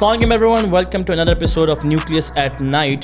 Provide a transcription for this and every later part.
Assalamualaikum everyone, welcome to another episode of Nucleus at Night.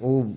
ਉਹ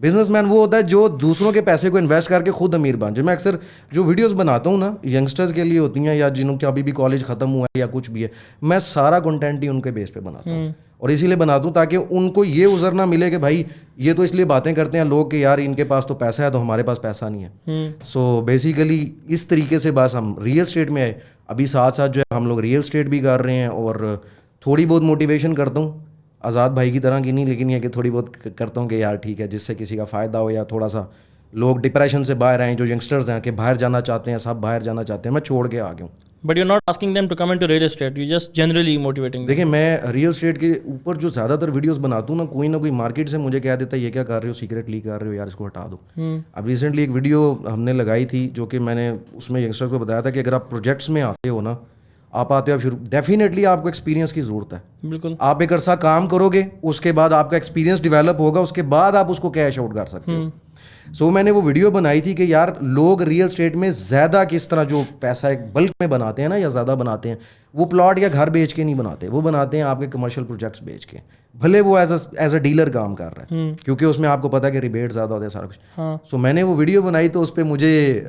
business man وہ ہوتا ہے جو دوسروں کے پیسے کو انویسٹ کر کے خود امیر بن جائے. میں اکثر جو ویڈیوز بناتا ہوں نا ینگسٹرز کے لیے ہوتی ہیں یا جنہوں کے ابھی بھی کالج ختم ہوا ہے یا کچھ بھی ہے, میں سارا کنٹینٹ ہی ان کے بیس پہ بناتا ہوں, اور اسی لیے بناتا ہوں تاکہ ان کو یہ عذر نہ ملے کہ بھائی یہ تو اس لیے باتیں کرتے ہیں لوگ کہ یار ان کے پاس تو پیسہ ہے تو ہمارے پاس پیسہ نہیں ہے. سو بیسیکلی اس طریقے سے بس ہم ریئل اسٹیٹ میں آئے. ابھی ساتھ ساتھ جو ہے ہم لوگ ریئل اسٹیٹ بھی کر رہے ہیں, اور تھوڑی بہت موٹیویشن کرتا ہوں, آزاد بھائی کی طرح کی نہیں, لیکن یہ کہ تھوڑی بہت کرتا ہوں کہ یار ٹھیک ہے جس سے کسی کا فائدہ ہو, یا تھوڑا سا لوگ ڈپریشن سے باہر آئیں, جو ینگسٹرز ہیں کہ باہر جانا چاہتے ہیں, سب باہر جانا چاہتے ہیں, میں چھوڑ کے آ گیا ہوں. But you're not asking them to come into real estate, you just generally motivating them. دیکھیں میں ریئل اسٹیٹ کے اوپر جو زیادہ تر ویڈیوز بناتا ہوں نا, کوئی نہ کوئی مارکیٹ سے مجھے کہہ دیتا ہے یہ کیا کر رہے ہو, سیکریٹ لیک کر رہے ہو, یار اس کو ہٹا دو. اب ریسنٹلی ایک ویڈیو ہم نے لگائی تھی جو کہ میں نے اس میں ینگسٹر کو بتایا تھا کہ اگر آپ پروجیکٹس میں آتے ہو نا, آپ آتے ہو آپ شروع, ڈیفینیٹلی آپ کو ایکسپیرینس کی ضرورت ہے. بالکل, آپ ایک عرصہ کام کرو گے, اس کے بعد آپ کا ایکسپیرینس ڈیولپ ہوگا, اس کے بعد آپ اس کو کیش آؤٹ کر سکتے ہو. سو میں نے وہ ویڈیو بنائی تھی کہ یار لوگ ریئل اسٹیٹ میں زیادہ کس طرح جو پیسہ ایک بلک میں بناتے ہیں نا یا زیادہ بناتے ہیں, وہ پلاٹ یا گھر بیچ کے نہیں بناتے, وہ بناتے ہیں آپ کے کمرشل پروجیکٹس بیچ کے, بھلے وہ ایز اے ڈیلر کام کر رہا ہے, کیونکہ اس میں آپ کو پتا ہے کہ ریبیٹ زیادہ ہوتا ہے سارا کچھ. سو میں نے وہ ویڈیو بنائی تو اس پہ مجھے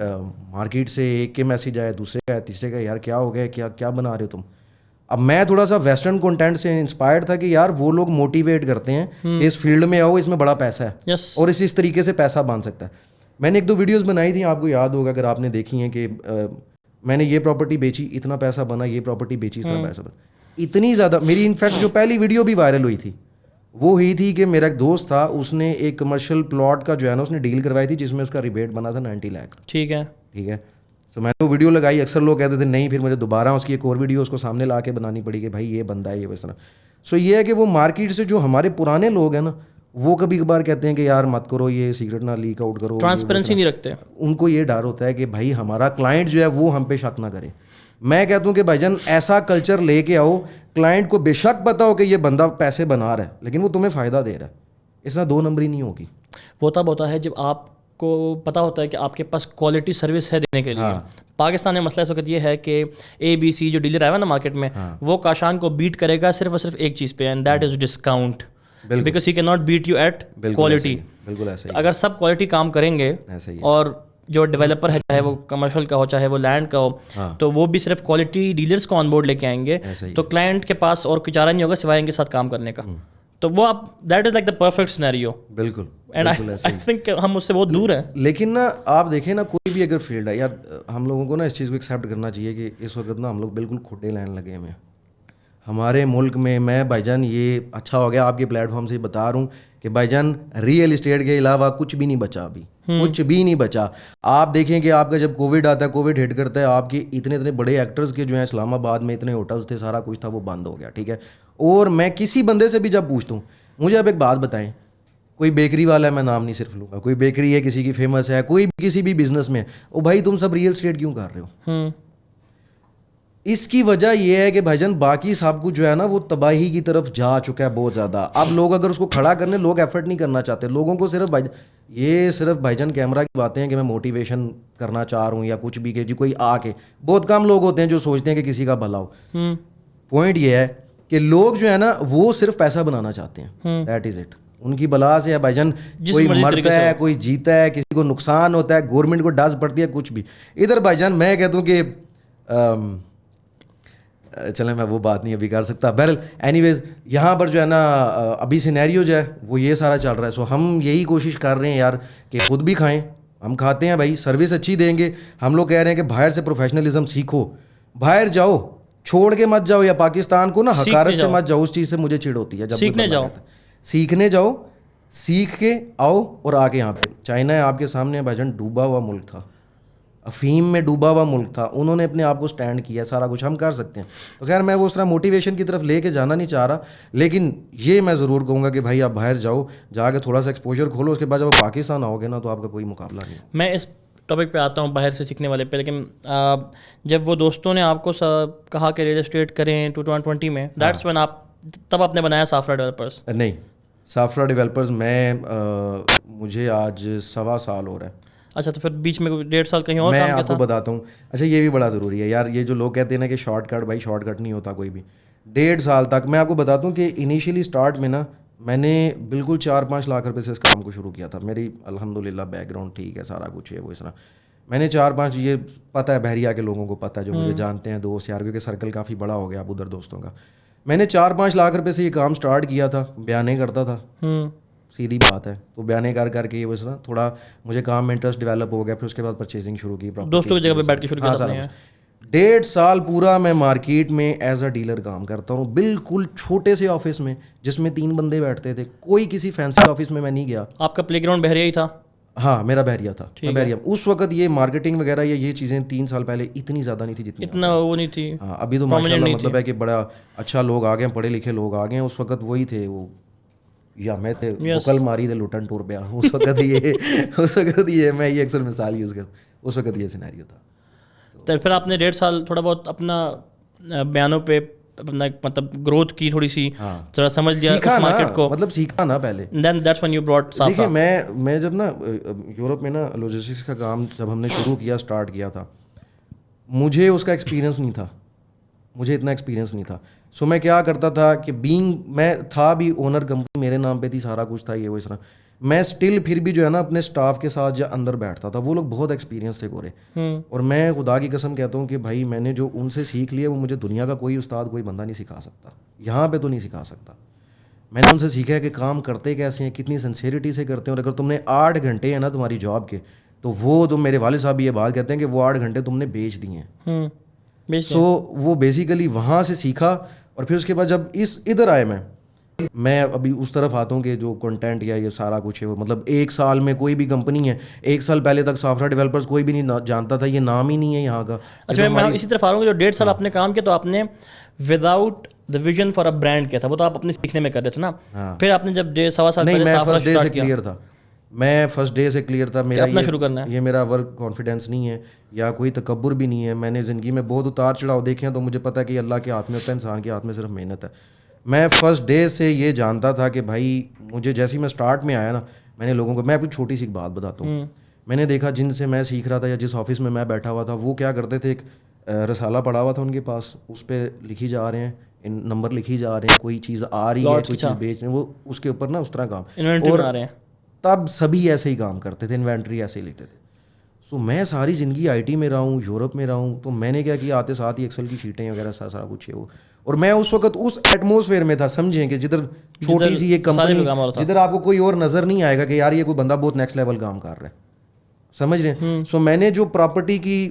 مارکیٹ سے ایک کے میسیج آئے, دوسرے کا, تیسرے کا, یار کیا ہو گیا, کیا بنا رہے ہو تم. اب میں تھوڑا سا ویسٹرن کنٹینٹ سے انسپائرڈ تھا کہ یار وہ لوگ موٹیویٹ کرتے ہیں کہ اس فیلڈ میں آؤ, اس میں بڑا پیسہ ہے اور اس طریقے سے پیسہ بن سکتا ہے. میں نے ایک دو ویڈیوز بنائی تھیں, آپ کو یاد ہوگا اگر آپ نے دیکھی ہیں, کہ میں نے یہ پراپرٹی بیچی اتنا پیسہ بنا, یہ پراپرٹی بیچی اتنا پیسہ بنا, اتنی زیادہ. میری انفیکٹ جو پہلی ویڈیو بھی وائرل ہوئی تھی وہ ہی تھی کہ میرا ایک دوست تھا, اس نے ایک کمرشل پلاٹ کا جو ہے نا اس نے ڈیل کروائی تھی جس میں اس کا ریبیٹ بنا تھا 90 لاکھ. ٹھیک ہے. تو میں نے وہ ویڈیو لگائی, اکثر لوگ کہتے تھے نہیں, پھر مجھے دوبارہ اس کی ایک اور ویڈیو اس کو سامنے لا کے بنانی پڑی کہ بھائی یہ بندہ ہے یہ ویسا. سو یہ ہے کہ وہ مارکیٹ سے جو ہمارے پرانے لوگ ہیں نا, وہ کبھی کبھار کہتے ہیں کہ یار مت کرو, یہ سیکرٹ نہ لیک آؤٹ کرو, ٹرانسپیرنسی نہیں رکھتے. ان کو یہ ڈر ہوتا ہے کہ بھائی ہمارا کلائنٹ جو ہے وہ ہم پہ شک نہ کرے. میں کہتا ہوں کہ بھائی جان ایسا کلچر لے کے آؤ, کلائنٹ کو بے شک پتا ہو کہ یہ بندہ پیسے بنا رہا ہے لیکن وہ تمہیں فائدہ دے رہا ہے, اس طرح 2 نمبری نہیں ہوگی. وہ تب ہوتا ہے جب آپ کو پتا ہوتا ہے کہ آپ کے پاس کوالٹی سروس ہے دینے کے لیے. پاکستان میں مسئلہ اس وقت یہ ہے کہ ABC جو ڈیلر آیا نا مارکیٹ میں, وہ کاشان کو بیٹ کرے گا صرف اور صرف ایک چیز پہ, and that is discount, because he can not beat you at quality. بالکل ایسا ہی. اگر سب کوالٹی کام کریں گے اور جو ڈیولپر ہے چاہے وہ کمرشل کا ہو چاہے وہ لینڈ کا ہو, تو وہ بھی صرف کوالٹی ڈیلرس کو آن بورڈ لے کے آئیں گے, تو کلائنٹ کے پاس اور کچھ چارہ نہیں ہوگا سوائے ان کے ساتھ کام کرنے کا. تو وہ آپ that is like the perfect scenario. بالکل. اینڈ آئی تھنک ہم اس سے بہت دور ہیں. لیکن نا آپ دیکھیں نا, کوئی بھی اگر فیلڈ ہے یار, ہم لوگوں کو نا اس چیز کو ایکسیپٹ کرنا چاہیے کہ اس وقت نا ہم لوگ بالکل کھڈے لین لگے ہوئے ہیں ہمارے ملک میں. میں بھائی جان یہ اچھا ہو گیا آپ کے پلیٹ فارم سے بتا رہا ہوں کہ بھائی جان ریئل اسٹیٹ کے علاوہ کچھ بھی نہیں بچا, ابھی کچھ بھی نہیں بچا. آپ دیکھیں کہ آپ کا جب کووڈ آتا ہے, کووڈ ہٹ کرتا ہے, آپ کے اتنے بڑے ایکٹرز کے جو ہیں اسلام آباد میں اتنے ہوٹلز تھے, سارا کچھ تھا, وہ بند ہو گیا. ٹھیک ہے. اور میں کسی بندے سے بھی جب پوچھتا ہوں, مجھے اب ایک بات بتائیں, کوئی بیکری والا ہے, میں نام نہیں صرف لوں گا, کوئی بیکری ہے کسی کی فیمس ہے, کوئی کسی بھی بزنس میں, او بھائی تم سب ریئل اسٹیٹ کیوں کر رہے ہو؟ اس کی وجہ یہ ہے کہ بھائی جان باقی سب کچھ جو ہے نا وہ تباہی کی طرف جا چکا ہے بہت زیادہ. اب لوگ اگر اس کو کھڑا کرنے, لوگ ایفرٹ نہیں کرنا چاہتے. لوگوں کو صرف بھائی جان کیمرہ کی باتیں ہیں کہ میں موٹیویشن کرنا چاہ رہا ہوں یا کچھ بھی, کہ جی کوئی آ کے, بہت کم لوگ ہوتے ہیں جو سوچتے ہیں کہ کسی کا بھلا ہو. پوائنٹ یہ ہے کہ لوگ جو ہے نا وہ صرف پیسہ بنانا چاہتے ہیں, دیٹ از اٹ. ان کی بلا سے ہے بھائی جان, کوئی مرتا ہے, کوئی جیتا ہے, کسی کو نقصان ہوتا ہے, گورنمنٹ کو ڈس پڑتی ہے, کچھ بھی. ادھر بھائی جان میں کہتا ہوں کہ چلیں میں وہ بات نہیں ابھی کر سکتا. بہرحال اینی ویز یہاں پر جو ہے نا ابھی سینیریو جو ہے وہ یہ سارا چل رہا ہے. سو ہم یہی کوشش کر رہے ہیں یار کہ خود بھی کھائیں, ہم کھاتے ہیں بھائی, سروس اچھی دیں گے. ہم لوگ کہہ رہے ہیں کہ باہر سے پروفیشنلزم سیکھو, باہر جاؤ, چھوڑ کے مت جاؤ, یا پاکستان کو نا حقارت سے مت جاؤ. اس چیز سے مجھے چڑ ہوتی ہے جب سیکھنے جاؤ, سیکھ کے آؤ اور آ کے یہاں پہ. چائنا ہے آپ کے سامنے بھائی جان, ڈوبا ہوا ملک تھا, افیم میں ڈوبا ہوا ملک تھا, انہوں نے اپنے آپ کو سٹینڈ کیا, سارا کچھ ہم کر سکتے ہیں. تو خیر میں وہ اس طرح موٹیویشن کی طرف لے کے جانا نہیں چاہ رہا, لیکن یہ میں ضرور کہوں گا کہ بھائی آپ باہر جاؤ, جا کے تھوڑا سا ایکسپوجر کھولو, اس کے بعد جب آپ پاکستان آؤ گے نا تو آپ کا کوئی مقابلہ نہیں. میں اس ٹاپک پہ آتا ہوں باہر سے سیکھنے والے پہ, لیکن جب وہ دوستوں نے آپ کو کہا کہ ریئل اسٹیٹ کریں 2020 میں, دیٹس وین آپ تب آپ نے بنایا سافرا ڈیولپرز؟ نہیں, سافرا ڈیولپرز میں مجھے آج 1.25 سال ہو رہا ہے. اچھا, تو پھر بیچ میں 1.5 سال کہیں اور میں کام کیا آپ کو بتاتا ہوں. اچھا یہ بھی بڑا ضروری ہے یار, یہ جو لوگ کہتے ہیں نا کہ شارٹ کٹ, بھائی شارٹ کٹ نہیں ہوتا کوئی بھی. 1.5 سال تک میں آپ کو بتاتا ہوں کہ انیشیلی اسٹارٹ میں نا میں نے بالکل 4-5 لاکھ روپے سے اس کام کو شروع کیا تھا. میری الحمدللہ بیک گراؤنڈ ٹھیک ہے, سارا کچھ ہے وہ اس طرح. میں نے 4-5 یہ پتہ ہے بحریہ کے لوگوں کو پتہ ہے جو مجھے جانتے ہیں دوست یار, کیونکہ سرکل کافی بڑا ہو گیا اب ادھر دوستوں کا. میں نے 4-5 لاکھ روپے سے یہ کام سٹارٹ کیا تھا, بیانے کرتا تھا, سیدھی بات ہے. تو بیانے کر کے یہ نا تھوڑا مجھے کام میں انٹرسٹ ڈیولپ ہو گیا. پھر اس کے بعد پرچیزنگ شروع کی, دوستوں کی جگہ پہ بیٹھ کے شروع کیا. 1.5 سال پورا میں مارکیٹ میں ایز اے ڈیلر کام کرتا ہوں, بالکل چھوٹے سے آفس میں جس میں 3 بندے بیٹھتے تھے. کوئی کسی فینسی آفس میں نہیں گیا. آپ کا پلے گراؤنڈ بحریہ ہی تھا؟ ہاں میرا بحریہ تھا. بحریہ اس وقت یہ مارکیٹنگ وغیرہ یا یہ چیزیں 3 سال پہلے اتنی زیادہ نہیں تھی جتنی اتنا وہ نہیں تھی. ہاں ابھی تو ماشاءاللہ مطلب ہے کہ بڑا اچھا لوگ آ گئے ہیں, پڑھے لکھے لوگ آ گئے ہیں. اس وقت وہی تھے وہ یا میں تھے بکل ماری تھے لٹن ٹور پہ. اس وقت یہ میں یہ اکثر مثال یوز کرتا ہوں, اس وقت یہ سینیریو تھا. تو پھر آپ نے 1.5 سال تھوڑا بہت اپنا بیانوں پہ اپنا مطلب گروتھ کی, تھوڑی سی ذرا سمجھ لیا اس مارکیٹ کو, مطلب سیکھا نا پہلے. Then that's when you brought صافا. دیکھیں میں جب نا یورپ میں نا لاجسٹکس کا کام جب ہم نے شروع کیا اسٹارٹ کیا تھا, مجھے اس کا ایکسپیرینس نہیں تھا, مجھے اتنا ایکسپیرینس نہیں تھا. سو میں کیا کرتا تھا کہ میں تھا بھی اونر, کمپنی میرے نام پہ تھی, سارا کچھ تھا یہ وہ اس طرح. میں اسٹل پھر بھی جو ہے نا اپنے اسٹاف کے ساتھ یا اندر بیٹھتا تھا. وہ لوگ بہت ایکسپیرینس تھے گورے, اور میں خدا کی قسم کہتا ہوں کہ بھائی میں نے جو ان سے سیکھ لیا وہ مجھے دنیا کا کوئی استاد کوئی بندہ نہیں سکھا سکتا, یہاں پہ تو نہیں سکھا سکتا. میں نے ان سے سیکھا ہے کہ کام کرتے کیسے ہیں, کتنی سنسیئرٹی سے کرتے ہیں. اور اگر تم نے 8 گھنٹے ہیں نا تمہاری جاب کے, تو وہ تو میرے والد صاحب یہ بات کہتے ہیں کہ وہ 8 گھنٹے تم نے بیچ دیے ہیں. سو وہ بیسیکلی وہاں سے سیکھا. اور پھر اس کے بعد جب ادھر آئے میں ابھی اس طرف آتا ہوں کہ جو کنٹینٹ یا یہ سارا کچھ ہے وہ مطلب 1 سال میں کوئی بھی کمپنی ہے, 1 سال پہلے تک سافٹ ویئر ڈیولپرز کوئی بھی نہیں جانتا تھا, یہ نام ہی نہیں ہے یہاں کا. اچھا میں اسی طرف آ رہا ہوں کہ جو 1.5 سال آپ نے کام کیا تو آپ نے without the vision for a brand کیا تھا, وہ تو آپ اپنے سیکھنے میں کر رہے تھے نا. پھر آپ نے جب 1.25 سال نہیں, میں فرسٹ ڈے سے کلیئر تھا, میں فرسٹ ڈے سے کلیئر تھا. میرا اپنا شروع کرنا ہے, یہ میرا ورک کانفیڈینس نہیں ہے یا کوئی تکبر بھی نہیں ہے. میں نے زندگی میں بہت اتار چڑھاؤ دیکھے ہیں, تو مجھے پتہ ہے کہ اللہ کے ہاتھ میں ہوتا ہے, انسان کے ہاتھ میں صرف محنت ہے. میں فرسٹ ڈے سے یہ جانتا تھا کہ بھائی مجھے جیسے ہی میں اسٹارٹ میں آیا نا, میں نے لوگوں کو, میں کچھ چھوٹی سی بات بتاتا ہوں, میں نے دیکھا جن سے میں سیکھ رہا تھا یا جس آفس میں میں بیٹھا ہوا تھا, وہ کیا کرتے تھے, ایک رسالہ پڑا ہوا تھا ان کے پاس, اس پہ لکھی جا رہے ہیں نمبر لکھی جا رہے ہیں, کوئی چیز آ رہی ہے, کوئی چیز بیچ رہے ہیں, وہ اس کے اوپر نا اس طرح کام. اور تب سبھی ایسے ہی کام کرتے تھے, انوینٹری ایسے ہی لیتے تھے. سو میں ساری زندگی آئی ٹی میں رہا ہوں, یورپ میں رہا ہوں, تو میں نے کیا کیا, آتے ساتھ ہی ایکسل کی شیٹیں وغیرہ سارا کچھ ہے وہ. اور میں اس وقت اس ایٹماسفیئر میں تھا, سمجھیں کہ جدھر چھوٹی سی ایک کمپنی, جدھر آپ کو کوئی اور نظر نہیں آئے گا کہ یار یہ کوئی بندہ بہت نیکسٹ لیول کام کر رہا ہے, سمجھ رہے ہیں. سو میں نے جو پراپرٹی کی,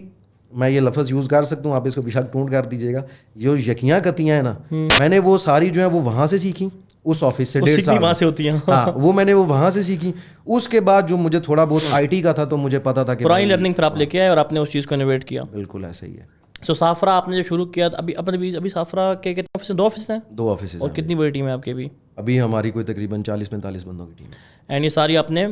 میں یہ لفظ یوز کر سکتا ہوں, آپ اس کو بشک ٹونٹ کر دیجیے گا, جو یقیاں کتیاں ہیں نا, میں نے وہ ساری جو ہیں وہ وہاں سے سیکھی, اس آفس سے 1.5 سال وہاں سے ہوتی ہیں. ہاں وہ میں نے وہ وہاں سے سیکھی. اس کے بعد جو مجھے تھوڑا بہت آئی ٹی کا تھا, تو مجھے پتا تھا کہ پرانی لرننگ پھر آپ لے کے آئے اور آپ نے اس چیز کو انوویٹ کیا. بالکل ایسا ہی ہے. سو سافرا آپ نے جو شروع کیا, ابھی سافرا کے کتنے آفس ہیں؟ 2 آفس ہیں. 2 آفس. اور کتنی بڑی ٹیم ہے آپ کی ابھی؟ ابھی ہماری کوئی تقریباً 40-45 بندوں کی ٹیم ہے. اینڈ یہ ساری آپ نے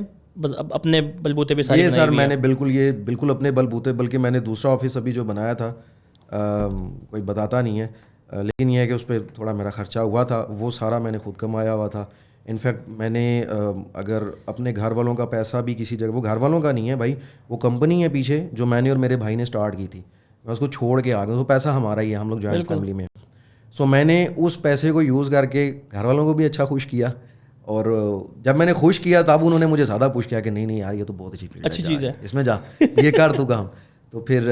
اپنے بلبوتے پہ ساری؟ یہ سر میں نے بالکل اپنے بلبوتے, بلکہ میں نے دوسرا آفس ابھی جو بنایا تھا, کوئی بتاتا نہیں ہے, لیکن یہ ہے کہ اس پہ تھوڑا میرا خرچہ ہوا تھا, وہ سارا میں نے خود کمایا ہوا تھا. انفیکٹ میں نے اگر اپنے گھر والوں کا پیسہ بھی کسی جگہ, وہ گھر والوں کا نہیں ہے بھائی, وہ کمپنی ہے پیچھے جو میں نے اور میرے بھائی نے اسٹارٹ کی تھی, میں اس کو چھوڑ کے آ گیا, وہ پیسہ ہمارا ہی ہے, ہم لوگ جوائنٹ فیملی میں. سو میں نے اس پیسے کو یوز کر کے گھر والوں کو بھی اچھا خوش کیا, اور جب میں نے خوش کیا تب انہوں نے مجھے زیادہ پوچھ کیا کہ نہیں یار یہ تو بہت اچھی چیز ہے, اس میں جا یہ کر تو کام. تو پھر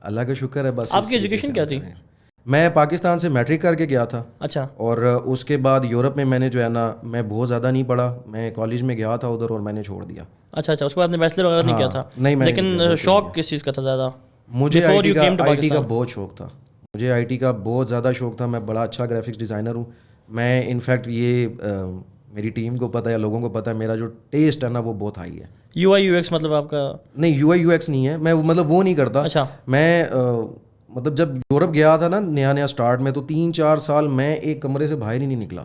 اللہ کا شکر ہے. بس آپ کی ایجوکیشن کیا تھی؟ میں پاکستان سے میٹرک کر کے گیا تھا. اچھا. اور اس کے بعد یورپ میں نے جو ہے نا, میں بہت زیادہ نہیں پڑھا, میں کالج میں گیا تھا ادھر اور میں نے چھوڑ دیا. اچھا, اس کے بعد نے بیچلر وغیرہ نہیں کیا تھا؟ نہیں, لیکن شوق کس چیز کا تھا زیادہ؟ مجھے آئی ٹی کا بہت شوق تھا, مجھے آئی ٹی کا بہت زیادہ شوق تھا. میں بڑا اچھا گرافکس ڈیزائنر ہوں. میں انفیکٹ یہ میری ٹیم کو پتہ ہے, لوگوں کو پتہ ہے, میرا جو ٹیسٹ ہے نا وہ بہت ہائی ہے. یو آئی یو ایکس مطلب آپ کا؟ نہیں, یو آئی یو ایکس نہیں ہے, میں مطلب وہ نہیں کرتا. اچھا. میں مطلب جب یورپ گیا تھا نا نیا اسٹارٹ میں, تو 3-4 سال میں ایک کمرے سے باہر ہی نہیں نکلا.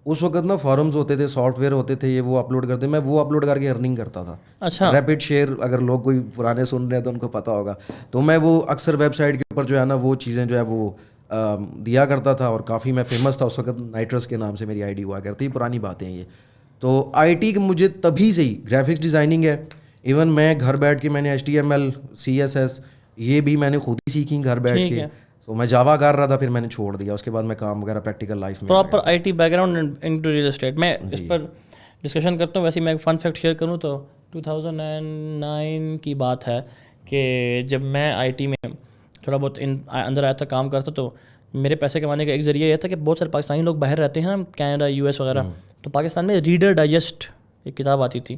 اس وقت نا فارمز ہوتے تھے, سافٹ ویئر ہوتے تھے, یہ وہ اپلوڈ کرتے, میں وہ اپلوڈ کر کے ارننگ کرتا تھا. اچھا. ریپڈ شیئر, اگر لوگ کوئی پرانے سن رہے ہیں تو ان کو پتہ ہوگا, تو میں وہ اکثر ویب سائٹ کے اوپر جو ہے نا وہ چیزیں جو ہے وہ دیا کرتا تھا, اور کافی میں فیمس تھا اس وقت. نائٹرس کے نام سے میری آئی ڈی ہوا کرتی, پرانی باتیں یہ. تو آئی ٹی کی مجھے تبھی سے ہی گرافکس ڈیزائننگ ہے. ایون میں گھر بیٹھ کے میں نے HTML CSS یہ بھی میں نے خود ہی سیکھی گھر بیٹھ کے. تو میں جاوا کر رہا تھا, پھر میں نے چھوڑ دیا, اس کے بعد میں کام وغیرہ پریکٹیکل لائف میں. Proper I T back ground into real estate. میں اس پر ڈسکشن کرتا ہوں. ویسے میں ایک فن فیکٹ شیئر کروں تو 2009 کی بات ہے کہ جب میں آئی ٹی میں تھوڑا بہت اندر آیا تھا, کام کرتا, تو میرے پیسے کمانے کا ایک ذریعہ یہ تھا کہ بہت سارے پاکستانی لوگ باہر رہتے ہیں نا, کینیڈا, یو ایس وغیرہ, تو پاکستان میں ریڈر ڈائجسٹ ایک کتاب آتی تھی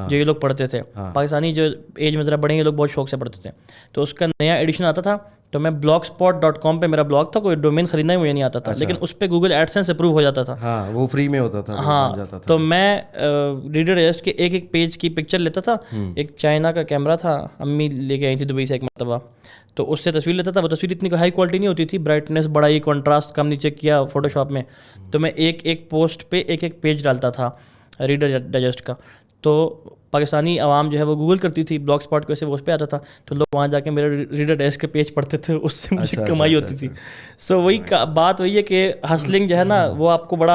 جو یہ لوگ پڑھتے تھے. پاکستانی جو ایج میں ذرا بڑے ہیں یہ لوگ بہت شوق سے پڑھتے تھے. تو اس کا نیا ایڈیشن آتا تھا, تو میں blogspot.com پہ میرا بلاگ تھا, کوئی ڈومین خریدنا ہی مجھے نہیں آتا تھا, لیکن اس پہ گوگل ایڈسنس اپروو ہو جاتا تھا. ہاں, وہ فری میں ہوتا تھا. ہاں, تو میں ریڈر ڈائجسٹ کے ایک ایک پیج کی پکچر لیتا تھا. ایک چائنا کا کیمرہ تھا, امی لے کے آئی تھی دبئی سے ایک مرتبہ, تو اس سے تصویر لیتا تھا. وہ تصویر اتنی ہائی کوالٹی نہیں ہوتی تھی, برائٹنیس بڑھائی, کنٹراسٹ کم نیچے کیا فوٹو شاپ میں, تو میں ایک ایک پوسٹ پہ ایک ایک پیج ڈالتا تھا ریڈر ڈائجسٹ کا. تو پاکستانی عوام جو ہے وہ گوگل کرتی تھی بلاگ اسپاٹ کو, ایسے وہ اس پہ آتا تھا, تو لوگ وہاں جا کے میرے ریڈر ڈائجسٹ کے پیج پڑھتے تھے, اس سے مجھے کمائی ہوتی تھی. سو وہی بات وہی ہے کہ ہسلنگ جو ہے نا وہ آپ کو بڑا,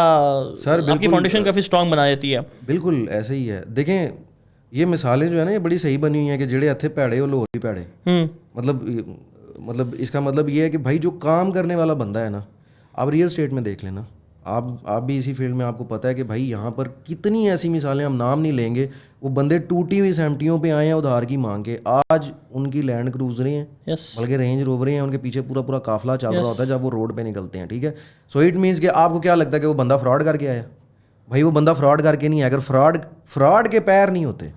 آپ کی فاؤنڈیشن کافی اسٹرانگ بنا دیتی ہے. بالکل ایسے ہی ہے. دیکھیں یہ مثالیں جو ہے نا یہ بڑی صحیح بنی ہوئی ہیں کہ جڑے ہتھے پیڑے وہ لوگ بھی پیڑے. مطلب اس کا مطلب یہ ہے کہ بھائی جو کام کرنے والا بندہ ہے نا, آپ ریئل اسٹیٹ میں دیکھ لینا, آپ بھی اسی فیلڈ میں, آپ کو پتہ ہے کہ بھائی یہاں پر کتنی ایسی مثالیں, ہم نام نہیں لیں گے, وہ بندے ٹوٹی ہوئی سیمٹیوں پہ آئے ہیں ادھار کی مانگ کے, آج ان کی لینڈ کروزریں ہیں, بلکہ رینج رووریں ہیں, ان کے پیچھے پورا قافلہ چل رہا ہوتا ہے جب وہ روڈ پہ نکلتے ہیں. ٹھیک ہے, سو اٹ مینس کہ آپ کو کیا لگتا ہے کہ وہ بندہ فراڈ کر کے آیا؟ بھائی وہ بندہ فراڈ کر کے نہیں آیا. اگر فراڈ کے پیر نہیں ہوتے,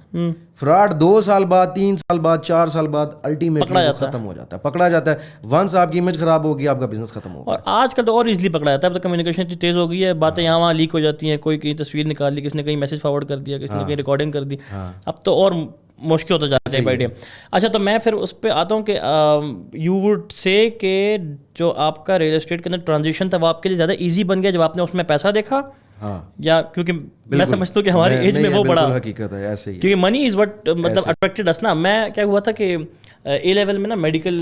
فراڈ 2 سال بعد, 3 سال بعد, 4 سال بعد الٹیمیٹلی ختم ہو جاتا ہے, پکڑا جاتا ہے. ونس آپ کی امیج خراب ہوگی, آپ کا بزنس ختم ہوگا. اور آج کل تو اور ایزلی پکڑا جاتا ہے. اب تو کمیونیکیشن اتنی تیز ہو گئی ہے, باتیں یہاں وہاں لیک ہو جاتی ہیں, کوئی کہیں تصویر نکال لی, کسی نے کہیں میسج فارورڈ کر دیا, کسی نے کہیں ریکارڈنگ کر دی, اب تو اور مشکل ہوتا جاتا ہے بائی ڈے. اچھا, تو میں پھر اس پہ آتا ہوں کہ یو وڈ سے کہ جو آپ کا ریئل اسٹیٹ کے اندر ٹرانزیشن تھا وہ آپ کے لیے زیادہ ایزی بن گیا جب آپ نے اس میں پیسہ دیکھا, یا کیونکہ میں سمجھتا ہوں کہ ہماری ایج میں وہ بڑا حقیقت ہے ایسے ہی, کیونکہ منی از وٹ مطلب اٹریکٹڈ اس نا. میں کیا ہوا تھا کہ اے لیول میں نا میڈیکل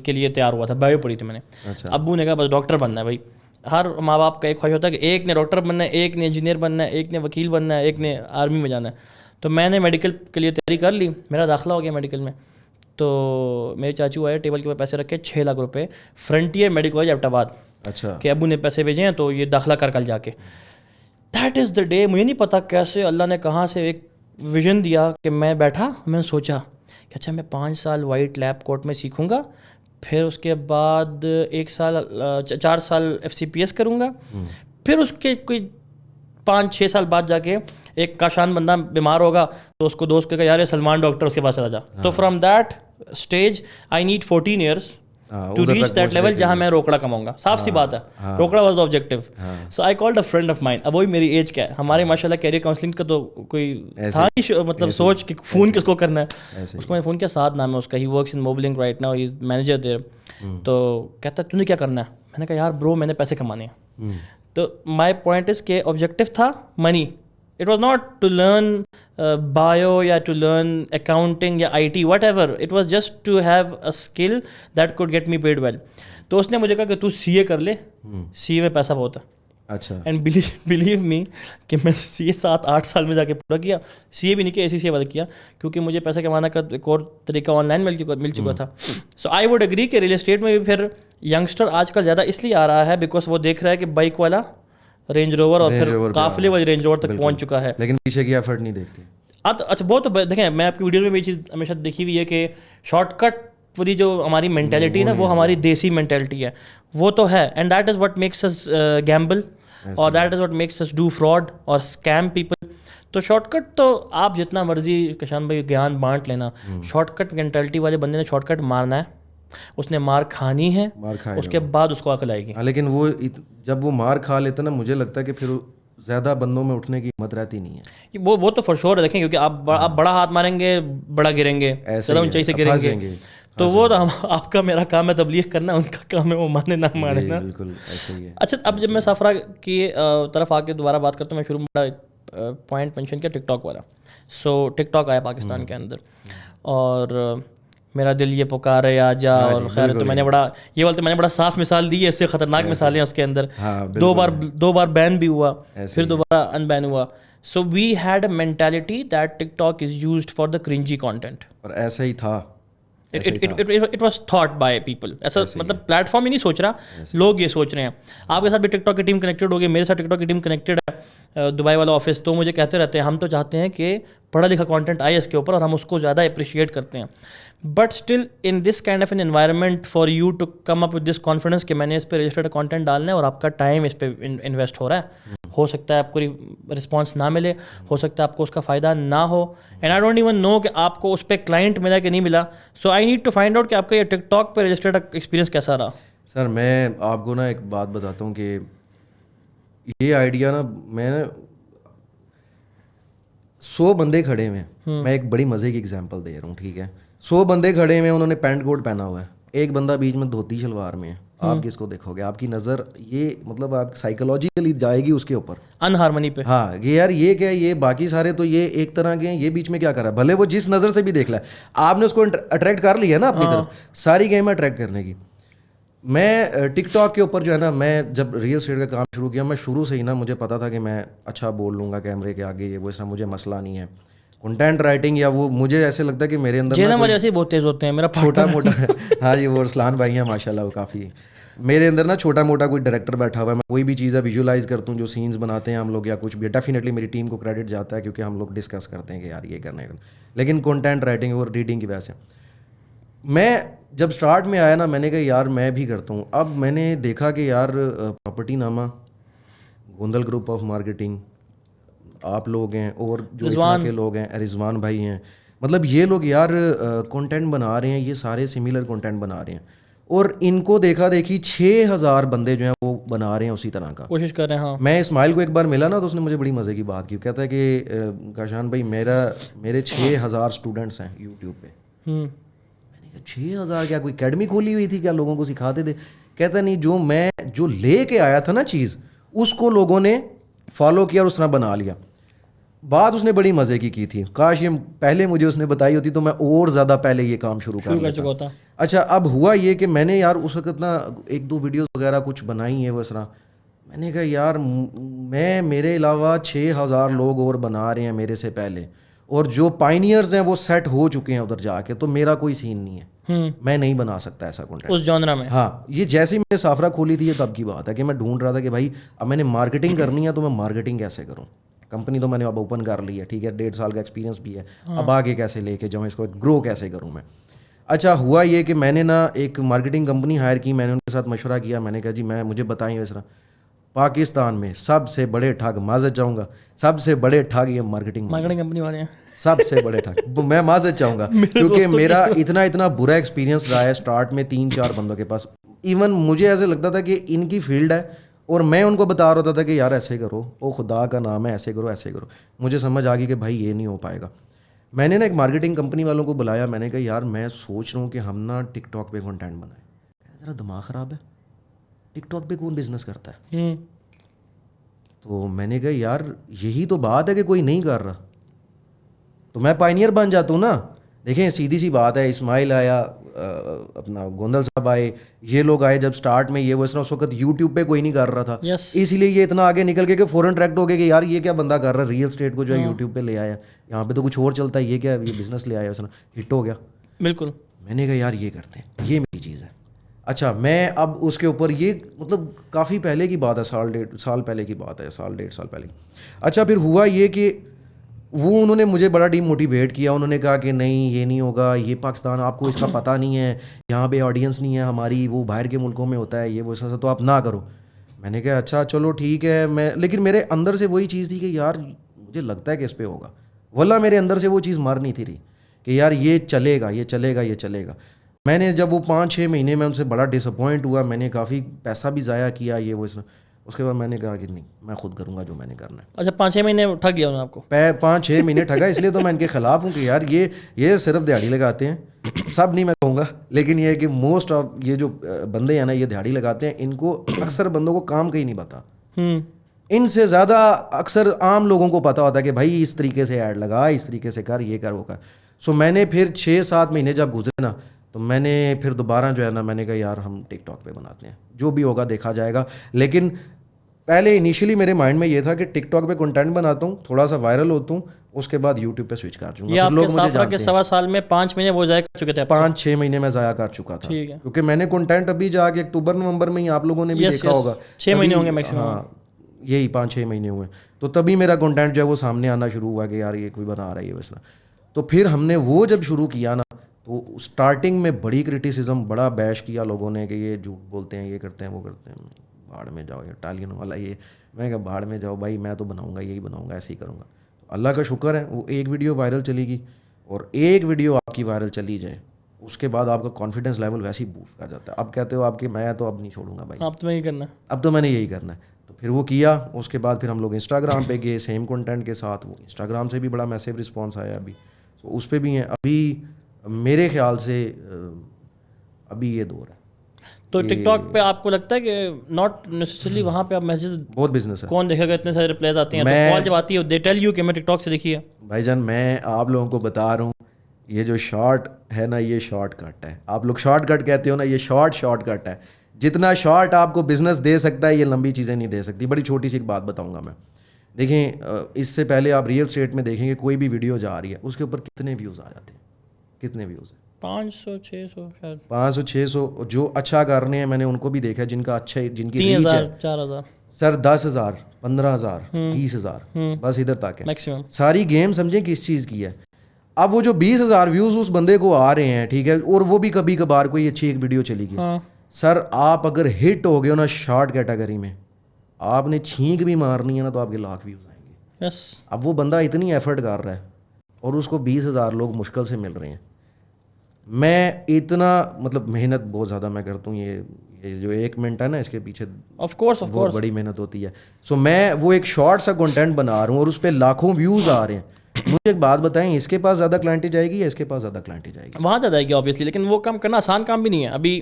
کے لیے تیار ہوا تھا, بایو پڑھی تھی میں نے. ابو نے کہا بس ڈاکٹر بننا ہے. بھائی ہر ماں باپ کا ایک خواہش ہوتا ہے کہ ایک نے ڈاکٹر بننا ہے, ایک نے انجینئر بننا ہے, ایک نے وکیل بننا ہے, ایک نے آرمی میں جانا ہے. تو میں نے میڈیکل کے لیے تیاری کر لی, میرا داخلہ ہو گیا میڈیکل میں. تو میرے چاچو آئے, ٹیبل کے اوپر پیسے رکھے 6 لاکھ روپے, فرنٹیئر میڈیکل کالج ایبٹ آباد. اچھا, کہ ابو نے پیسے بھیجے ہیں تو یہ داخلہ کر کل جا کے. دیٹ از دا ڈے, مجھے نہیں پتا کیسے اللہ نے کہاں سے ایک ویژن دیا کہ میں بیٹھا, میں نے سوچا کہ اچھا میں 5 سال وائٹ لیب کوٹ میں سیکھوں گا, پھر اس کے بعد 4 سال FCPS کروں گا, پھر اس کے کوئی 5-6 سال بعد جا کے ایک کاشان بندہ بیمار ہوگا تو اس کو دوست کہے گا یار سلمان ڈاکٹر, اس کے پاس چلا جا. تو from that stage I need 14 years to reach that level جہاں میں روکڑا کماؤں گا. صاف سی بات ہے, روکڑا was the objective. So I called a friend of mine. اب وہی میری ایج کیا ہے, ہمارے ماشاء اللہ کیریئر کاؤنسلنگ کا تو کوئی تھا نہیں مطلب سوچ کہ فون کس کو کرنا ہے. اس کو میں فون کیا, ساتھ نام ہے اس کا, ہی ورکس ان موبلنگ right now, he is manager there. تو کہتا ہے تو نے کیا کرنا ہے, میں نے کہا یار برو میں نے پیسے کمانے ہیں. تو مائی پوائنٹ از کہ آبجیکٹو تھا منی. It was not to learn bio یا to learn accounting یا IT whatever. It was just to have a skill that could get me paid well. تو اس نے مجھے کہا کہ تو CA کر لے, CA میں پیسہ بہت ہے. اچھا, اینڈ بلیو می کہ میں CA 7-8 سال میں جا کے پورا کیا. CA بھی نہیں کیا, ACCA والا کیا, کیونکہ مجھے پیسہ کمانے کا ایک اور طریقہ آن لائن مل چکا تھا. سو آئی ووڈ اگری کہ ریئل اسٹیٹ میں بھی پھر ینگسٹر آج کل زیادہ اس لیے آ رہا ہے بیکاز وہ دیکھ رہا ہے کہ بائک والا رینج روور اور پھر قافلے والی رینج روور تک پہنچ چکا ہے, لیکن پیچھے کی ایفرٹ نہیں دیکھتے. اچھا وہ تو دیکھیں, میں آپ کی ویڈیوز میں یہ چیز ہمیشہ دیکھی ہوئی ہے کہ شارٹ کٹ والی جو ہماری مینٹیلٹی ہے نا وہ ہماری دیسی مینٹیلٹی ہے, وہ تو ہے. And that is what makes us gamble, اور that is what makes us do fraud اور اسکیم پیپل. تو شارٹ کٹ تو آپ جتنا مرضی کشان بھائی گیان بانٹ لینا, شارٹ کٹ مینٹیلٹی والے بندے نے شارٹ کٹ مارنا ہے, اس نے مار کھانی ہے, اس کے بعد اس کو عقل آئے گی. لیکن وہ جب وہ مار کھا لیتا نا, مجھے لگتا ہے کہ پھر زیادہ بندوں میں اٹھنے کی ہمت رہتی نہیں ہے. وہ تو فور شور ہے, دیکھیں کیونکہ آپ بڑا ہاتھ ماریں گے بڑا گریں گے, زیادہ اونچائی سے گریں گے. تو وہ آپ کا میرا کام ہے تبلیغ کرنا, ان کا کام ہے وہ مانے نہ مانے نا. بالکل ایسے ہی ہے. اچھا, اب جب میں سافرا کی طرف آ کے دوبارہ بات کرتا ہوں, میں شروع میں بڑا پوائنٹ مینشن کیا ٹک ٹاک والا. سو ٹک ٹاک آیا پاکستان کے اندر, اور میرا دل یہ پکارے آ جا, اور خیر تو میں نے بڑا صاف مثال دی ہے, اس سے خطرناک مثالیں اس کے اندر. 2 بار بین بھی ہوا, پھر دوبارہ ان بین ہوا. So we had a mentality that TikTok is used for the cringy content. اور ایسا ہی تھا, It was thought by people. ایسا مطلب پلیٹ فارم ہی نہیں سوچ رہا, لوگ یہ سوچ رہے ہیں. آپ کے ساتھ بھی ٹک ٹاک کی ٹیم کنیکٹڈ ہوگی, میرے ساتھ ٹک ٹاک کی ٹیم کنیکٹڈ ہے, دبئی والا آفس, تو مجھے کہتے رہتے ہیں ہم تو چاہتے ہیں کہ پڑھا لکھا کانٹینٹ آئے اس کے اوپر, اور ہم اس کو زیادہ اپریشیٹ کرتے ہیں. But still in this kind of an environment for you to come up with this confidence کہ میں نے اس پہ رجسٹرڈ کانٹینٹ ڈالنا ہے اور آپ کا ٹائم اس پہ انویسٹ ہو رہا ہے. ہو سکتا ہے آپ کو رسپانس نہ ملے, ہو سکتا ہے آپ کو اس کا فائدہ نہ ہو, and I don't even know کہ آپ کو اس پہ کلائنٹ ملا کہ نہیں ملا. So I need to find out کہ آپ کا یہ ٹک ٹاک پہ رجسٹرڈ ایکسپیرینس کیسا رہا. سر میں آپ کو نا ایک بات بتاتا ہوں کہ یہ آئیڈیا نا, میں 100 بندے کھڑے ہوئے ہیں, میں ایک بڑی مزے کی ایگزامپل دے رہا ہوں, ٹھیک ہے. 100 بندے کھڑے ہوئے ہیں, انہوں نے پینٹ کوٹ پہنا ہوا ہے, ایک بندہ بیچ میں دھوتی شلوار میں ہے. آپ کس کو دیکھو گے, آپ کی نظر یہ مطلب آپ سائیکولوجیکلی جائے گی اس کے اوپر, ان ہارمونی پہ. ہاں کہ یار یہ کیا, یہ باقی سارے تو یہ ایک طرح کے ہیں, یہ بیچ میں کیا کر رہا ہے. بھلے وہ جس نظر سے بھی دیکھ لائے, آپ نے اس کو اٹریکٹ کر لیا نا اپنی طرف, ساری گیم اٹریکٹ کرنے کی. میں ٹک ٹاک کے اوپر جو ہے نا, میں جب ریئل اسٹیٹ کا کام شروع کیا, میں شروع سے ہی نا مجھے پتا تھا کہ میں اچھا بول لوں گا کیمرے کے آگے, یہ وہ اس طرح مجھے مسئلہ نہیں ہے. کنٹینٹ رائٹنگ یا وہ مجھے ایسے لگتا ہے کہ میرے اندر جینا والے ایسے بہت تیز ہوتے ہیں, میرا چھوٹا موٹا ہاں جی وہ رسلان بھائی ہیں ماشاء اللہ, وہ کافی میرے اندر نا چھوٹا موٹا کوئی ڈائریکٹر بیٹھا ہوا ہے, میں کوئی بھی چیزیں ویژولائز کرتا ہوں جو سینس بناتے ہیں ہم لوگ یا کچھ بھی, ڈیفینیٹلی میری ٹیم کو کریڈٹ جاتا ہے کیونکہ ہم لوگ ڈسکس کرتے ہیں کہ یار یہ کرنا ہے. لیکن کنٹینٹ رائٹنگ اور ریڈنگ کی وجہ سے میں جب اسٹارٹ میں آیا نا, میں نے کہا یار میں بھی کرتا ہوں. اب میں نے دیکھا کہ یار پراپرٹی نامہ, گوندل گروپ آف مارکیٹنگ, آپ لوگ ہیں, اور جو اس طرح کے لوگ ہیں, رضوان بھائی ہیں, مطلب یہ لوگ یار کنٹینٹ بنا رہے ہیں, یہ سارے سملر کنٹینٹ بنا رہے ہیں, اور ان کو دیکھا دیکھی 6000 بندے جو ہیں وہ بنا رہے ہیں اسی طرح کا, کوشش کر رہے ہیں. ہاں میں اسماعیل کو ایک بار ملا نا, تو اس نے مجھے بڑی مزے کی بات کی, کہتا ہے کہ کاشان بھائی میرے 6000 اسٹوڈنٹس ہیں یوٹیوب پہ. میں نے کہا 6000 کیا کوئی اکیڈمی کھولی ہوئی تھی کیا, لوگوں کو سکھاتے تھے؟ کہتا نہیں, میں جو لے کے آیا تھا نا چیز, اس کو لوگوں نے فالو کیا اور اس طرح بنا لیا. بات اس نے بڑی مزے کی تھی, کاش یہ پہلے مجھے اس نے بتائی ہوتی تو میں اور زیادہ پہلے یہ کام شروع کر چکا ہوتا. اچھا اب ہوا یہ کہ میں نے یار اس وقت نا 1-2 ویڈیوز وغیرہ کچھ بنائی ہیں وہ اس طرح. میں نے کہا یار میرے علاوہ 6000 لوگ اور بنا رہے ہیں میرے سے پہلے, اور جو پائنیئرز ہیں وہ سیٹ ہو چکے ہیں ادھر جا کے, تو میرا کوئی سین نہیں ہے, میں نہیں بنا سکتا ایسا کنٹینٹ اس جانرا میں. ہاں یہ جیسے ہی میں نے سافرا کھولی تھی یہ تب کی بات ہے کہ میں ڈھونڈ رہا تھا کہ بھائی اب میں نے مارکیٹنگ کرنی ہے تو میں مارکیٹنگ کیسے کروں. کمپنی تو میں نے اب اوپن کر لی ہے, ٹھیک ہے, 1.5 سال کا ایکسپیرینس بھی ہے, اب آگے کیسے لے کے جاؤں اس کو, گرو کیسے کروں میں. اچھا ہوا یہ کہ میں نے نا ایک مارکیٹنگ کمپنی ہائر کی, میں نے ان کے ساتھ مشورہ کیا, میں نے کہا جی مجھے بتائیں اس طرح پاکستان میں سب سے بڑے ٹھگ, معذرت چاہوں گا, سب سے بڑے ٹھگ یہ مارکیٹنگ کمپنی والے ہیں, سب سے بڑے ٹھگ. میں معذرت چاہوں گا کیونکہ میرا اتنا برا ایکسپیرینس رہا ہے اسٹارٹ میں 3-4 بندوں کے پاس. ایون مجھے ایسے لگتا تھا کہ ان کی فیلڈ ہے اور میں ان کو بتا رہا ہوتا تھا کہ یار ایسے کرو, او خدا کا نام ہے ایسے کرو ایسے کرو. مجھے سمجھ آ گئی کہ بھائی یہ نہیں ہو پائے گا. میں نے نا ایک مارکیٹنگ کمپنی والوں کو بلایا, میں نے کہا یار میں سوچ رہا ہوں کہ ہم نا ٹک ٹاک پہ کنٹینٹ بنائیں. ذرا دماغ خراب ہے, ٹک ٹاک پہ کون بزنس کرتا ہے؟ تو میں نے کہا یار یہی تو بات ہے کہ کوئی نہیں کر رہا, تو میں پائنیئر بن جاتا ہوں نا. دیکھیں سیدھی سی بات ہے, اسماعیل آیا, اپنا گوندل صاحب آئے, یہ لوگ آئے جب سٹارٹ میں, یہ وہ اس طرح اس وقت یوٹیوب پہ کوئی نہیں کر رہا تھا, اسی لیے یہ اتنا آگے نکل گیا کہ فوراً ٹریکٹ ہو گیا کہ یار یہ کیا بندہ کر رہا ہے, ریئل اسٹیٹ کو جو ہے یوٹیوب پہ لے آیا, یہاں پہ تو کچھ اور چلتا ہے, یہ کیا یہ بزنس لے آیا, اس طرح ہٹ ہو گیا. بالکل. میں نے کہا یار یہ کرتے ہیں, یہ میری چیز ہے. اچھا میں اب اس کے اوپر یہ مطلب کافی پہلے کی بات ہے, 1.5 سال پہلے کی بات ہے, 1.5 سال پہلے. اچھا پھر ہوا یہ کہ وہ انہوں نے مجھے بڑا ڈی موٹیویٹ کیا, انہوں نے کہا کہ نہیں یہ نہیں ہوگا, یہ پاکستان آپ کو اس کا پتہ نہیں ہے, یہاں پہ آڈینس نہیں ہے ہماری, وہ باہر کے ملکوں میں ہوتا ہے یہ وہ اس طرح, تو آپ نہ کرو. میں نے کہا اچھا چلو ٹھیک ہے, لیکن میرے اندر سے وہی چیز تھی کہ یار مجھے لگتا ہے کہ اس پہ ہوگا, واللہ میرے اندر سے وہ چیز مار نہیں تھی رہی کہ یار یہ چلے گا یہ چلے گا یہ چلے گا. میں نے جب وہ 5-6 مہینے میں ان سے بڑا ڈس اپوائنٹ ہوا, میں نے کافی پیسہ بھی ضائع کیا یہ وہ اس طرح. اس کے بعد میں نے کہا کہ نہیں میں خود کروں گا جو میں نے کرنا ہے. اچھا 5-6 مہینے ٹھگ گیا آپ کو؟ 5-6 مہینے ٹھگا, اس لیے تو میں ان کے خلاف ہوں کہ یار یہ صرف دہاڑی لگاتے ہیں, سب نہیں میں کہوں گا, لیکن یہ ہے کہ موسٹ آف یہ جو بندے ہیں نا یہ دہاڑی لگاتے ہیں, ان کو اکثر بندوں کو کام کہیں نہیں پتا, ان سے زیادہ اکثر عام لوگوں کو پتا ہوتا ہے کہ بھائی اس طریقے سے ایڈ لگا, اس طریقے سے کر, یہ کر وہ کر. سو میں نے پھر 6-7 مہینے جب گزرے نا, تو میں نے پھر دوبارہ جو ہے نا میں نے کہا یار ہم ٹک ٹاک پہ بناتے ہیں, جو بھی ہوگا دیکھا جائے گا. لیکن پہلے انیشلی میرے مائنڈ میں یہ تھا کہ ٹک ٹاک پہ کنٹینٹ بناتا ہوں, تھوڑا سا وائرل ہوتا ہوں, اس کے بعد یوٹیوب پہ سوئچ کر جوں یہ گا. آپ لوگ کے مجھے سافرا کے 7 سال میں 5 مہینے وہ ضائع کر چکے تھے. 5-6 مہینے میں ضائع کر چکا تھا, ٹھیک ہے, کیونکہ میں نے کنٹینٹ ابھی جا کے اکتوبر نومبر میں ہی آپ لوگوں نے بھی دیکھا ہوگا, 6 مہینے ہوں گے میکسیمم. ہاں یہی 5-6 مہینے ہوئے, تو تبھی میرا کنٹینٹ جو ہے وہ سامنے آنا شروع ہوا کہ یار یہ کوئی بنا رہا ہے ویسا. تو پھر ہم نے وہ جب شروع کیا نا, تو اسٹارٹنگ میں بڑی کرٹیسزم, بڑا بیش کیا لوگوں نے کہ یہ جھوٹ بولتے ہیں, یہ کرتے ہیں, وہ کرتے ہیں, بھاڑ میں جاؤ, یہ ٹالین والا یہ. میں کہا بھاڑ میں جاؤ بھائی, میں تو بناؤں گا, یہی بناؤں گا, ایسے ہی کروں گا. اللہ کا شکر ہے وہ ایک ویڈیو وائرل چلی گئی, اور ایک ویڈیو آپ کی وائرل چلی جائے اس کے بعد آپ کا کانفیڈنس لیول ویسے ہی بوسٹ کر جاتا ہے. اب کہتے ہو آپ کہ میں تو اب نہیں چھوڑوں گا بھائی, اب تو میں یہی کرنا ہے, اب تو میں نے یہی کرنا ہے. تو پھر وہ کیا. اس کے بعد پھر ہم لوگ انسٹاگرام پہ گئے سیم کنٹینٹ کے ساتھ. وہ انسٹاگرام سے بھی بڑا میسیو رسپانس آیا ابھی, تو اس پہ بھی ہیں. ابھی میرے خیال سے ابھی یہ دور ہے. تو ٹک ٹاک پہ آپ کو لگتا ہے کہ ناٹ نیسیسرلی وہاں پہ آپ میسیج بہت بزنس ہے, کون دیکھے گا, اتنے سارے رپلائز آتی ہیں, تو کال جب آتی ہے دے ٹیل یو کہ میں ٹک ٹاک سے دیکھی ہے. بھائی جان میں آپ لوگوں کو بتا رہا ہوں, یہ جو شارٹ ہے نا یہ شارٹ کٹ ہے. آپ لوگ شارٹ کٹ کہتے ہو نا, یہ شارٹ کٹ ہے. جتنا شارٹ آپ کو بزنس دے سکتا ہے یہ لمبی چیزیں نہیں دے سکتی. بڑی چھوٹی سی ایک بات بتاؤں گا میں. دیکھیں اس سے پہلے آپ ریئل اسٹیٹ میں دیکھیں گے کوئی بھی ویڈیو جا رہی ہے اس کے اوپر کتنے ویوز آ جاتے ہیں, کتنے ویوز ہیں, 500-600 شاید, 500-600. جو اچھا کر رہے ہیں میں نے ان کو بھی دیکھا, جن کا اچھا, جن کی ریچ 3000 ہے 4000 سر 10,000 15,000 20,000 بس ادھر تک ہے میکسیمم. ساری گیم. سمجھیں کس چیز کی ہے. اب وہ جو 20,000 ویوز اس بندے کو آ رہے ہیں, ٹھیک ہے, اور وہ بھی کبھی کبھار کوئی اچھی ایک ویڈیو چلی گئی. سر آپ اگر ہٹ ہو گئے ہو نا شارٹ کیٹیگری میں, آپ نے چھینک بھی مارنی ہے نا, تو آپ کے لاکھ ویوز آئیں گے. اب وہ بندہ اتنی ایفرٹ کر رہا ہے اور اس کو 20,000 لوگ مشکل سے مل رہے ہیں. میں اتنا مطلب محنت بہت زیادہ میں کرتا ہوں. یہ جو 1 منٹ ہے نا اس کے پیچھے آف کورس بہت بڑی محنت ہوتی ہے. سو میں وہ ایک شارٹ سا کنٹینٹ بنا رہا ہوں اور اس پہ لاکھوں ویوز آ رہے ہیں. مجھے ایک بات بتائیں, اس کے پاس زیادہ کلائنٹی جائے گی یا اس کے پاس زیادہ کلائنٹی جائے گی؟ وہاں زیادہ آئے گی آبویسلی, لیکن وہ کام کرنا آسان کام بھی نہیں ہے. ابھی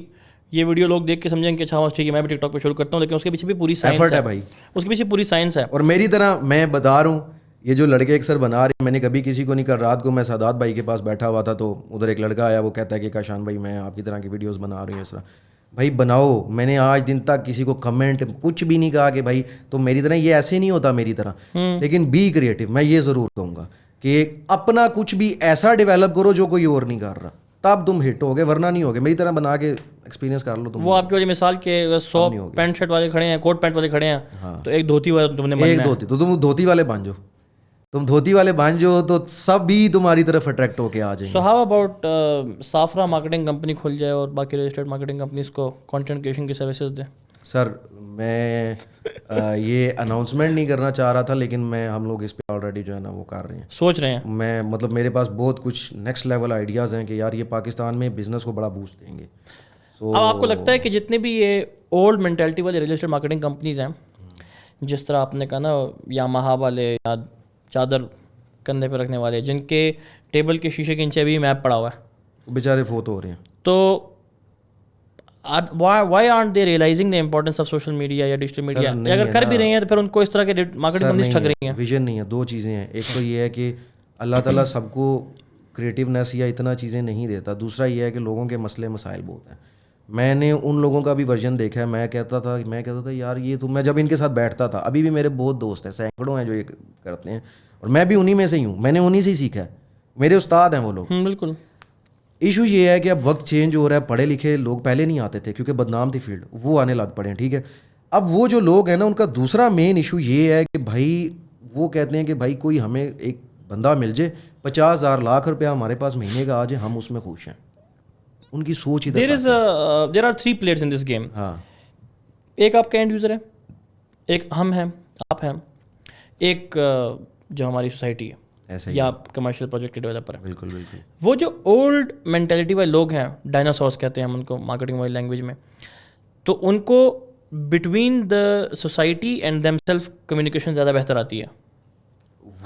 یہ ویڈیو لوگ دیکھ کے سمجھیں کہ اچھا ٹھیک ہے میں بھی ٹک ٹاک پہ شروع کرتا ہوں, لیکن اس کے پیچھے بھی پوری سائنس ہے بھائی, اس کے پیچھے پوری سائنس ہے. اور میری طرح میں بتا رہا ہوں, یہ جو لڑکے اکثر بنا رہے ہیں, میں نے کبھی کسی کو نہیں کر. رات کو میں سادات بھائی کے پاس بیٹھا ہوا تھا, تو ادھر ایک لڑکا آیا, وہ کہتا ہے کہ کاشان بھائی میں آپ کی طرح کی ویڈیوز بنا رہی ہوں. اس طرح بھائی بناؤ. میں نے آج دن تک کسی کو کمنٹ کچھ بھی نہیں کہا کہ بھائی تم میری طرح, یہ ایسے نہیں ہوتا میری طرح, لیکن بی کریٹو. میں یہ ضرور کہوں گا کہ اپنا کچھ بھی ایسا ڈیولپ کرو جو کوئی اور نہیں کر رہا, تب تم ہٹ ہوگے, ورنہ نہیں ہوگے. میری طرح بنا کے ایکسپیرینس کر لو تم. وہ آپ کی وجہ مثال کے 100 پینٹ شرٹ والے کھڑے ہیں, کوٹ پینٹ والے کھڑے ہیں, تو ایک دھوتی والا تم نے ایک دھوتی, تو تم دھوتی والے بن جاؤ. تم دھوتی والے بن جاؤ تو سب بھی تمہاری طرف اٹریکٹ ہو کے آ جائیں گے. So how about Safra marketing company کھل جائے اور باقی ریل اسٹیٹ مارکیٹنگ کمپنیز کو کانٹینٹ کریشن کی سروسز دیں؟ سر میں یہ اناؤنسمنٹ نہیں کرنا چاہ رہا تھا, لیکن ہم لوگ اس پہ آلریڈی جو ہے نا وہ کر رہے ہیں, سوچ رہے ہیں. میں مطلب میرے پاس بہت کچھ نیکسٹ لیول آئیڈیاز ہیں کہ یار یہ پاکستان میں بزنس کو بڑا بوسٹ دیں گے. اب آپ کو لگتا ہے کہ جتنے بھی یہ اولڈ مینٹیلٹی والے ریل اسٹیٹ مارکیٹنگ کمپنیز ہیں, جس طرح آپ نے کہا نا یاماہا والے یا چادر کندھے پہ رکھنے والے, جن کے ٹیبل کے شیشے کے نیچے ابھی میپ پڑا ہوا ہے, بیچارے فوت ہو رہے ہیں, تو why aren't they realising the importance of social media یا ڈیجیٹل میڈیا؟ اگر کر بھی رہے ہیں تو پھر ان کو اس طرح کے مارکیٹنگ کمپنیز ٹھگ رہی ہیں. ویژن نہیں ہے. 2 چیزیں ہیں. ایک تو یہ ہے کہ اللہ تعالیٰ سب کو کریٹیونیس یا اتنا چیزیں نہیں دیتا. دوسرا یہ ہے کہ لوگوں کے مسئلے مسائل بہت ہیں. میں نے ان لوگوں کا بھی ورژن دیکھا ہے. میں کہتا تھا یار یہ تو, میں جب ان کے ساتھ بیٹھتا تھا, ابھی بھی میرے بہت دوست ہیں, سینکڑوں ہیں جو یہ کرتے ہیں, اور میں بھی انہی میں سے ہی ہوں. میں نے انہی سے ہی سیکھا ہے, میرے استاد ہیں وہ لوگ. بالکل. ایشو یہ ہے کہ اب وقت چینج ہو رہا ہے. پڑھے لکھے لوگ پہلے نہیں آتے تھے کیونکہ بدنام تھی فیلڈ, وہ آنے لگ پڑے ہیں, ٹھیک ہے. اب وہ جو لوگ ہیں نا, ان کا دوسرا مین ایشو یہ ہے کہ بھائی وہ کہتے ہیں کہ بھائی کوئی ہمیں ایک بندہ مل جائے 50,000 لاکھ روپیہ ہمارے پاس مہینے کا آ جائے, ہم اس میں خوش ہیں. ان کی سوچ ادھر. There are 3 players in this game. ہاں, ایک آپ کا اینڈ یوزر ہے, ایک ہم ہیں, آپ ہیں, ایک جو ہماری سوسائٹی ہے یا کمرشل پروجیکٹ کے ڈیولپر ہیں. بالکل بالکل. وہ جو اولڈ مینٹیلٹی والے لوگ ہیں, ڈائناسورس کہتے ہیں ہم ان کو مارکیٹنگ والی لینگویج میں, تو ان کو between the society and them self communication زیادہ بہتر آتی ہے.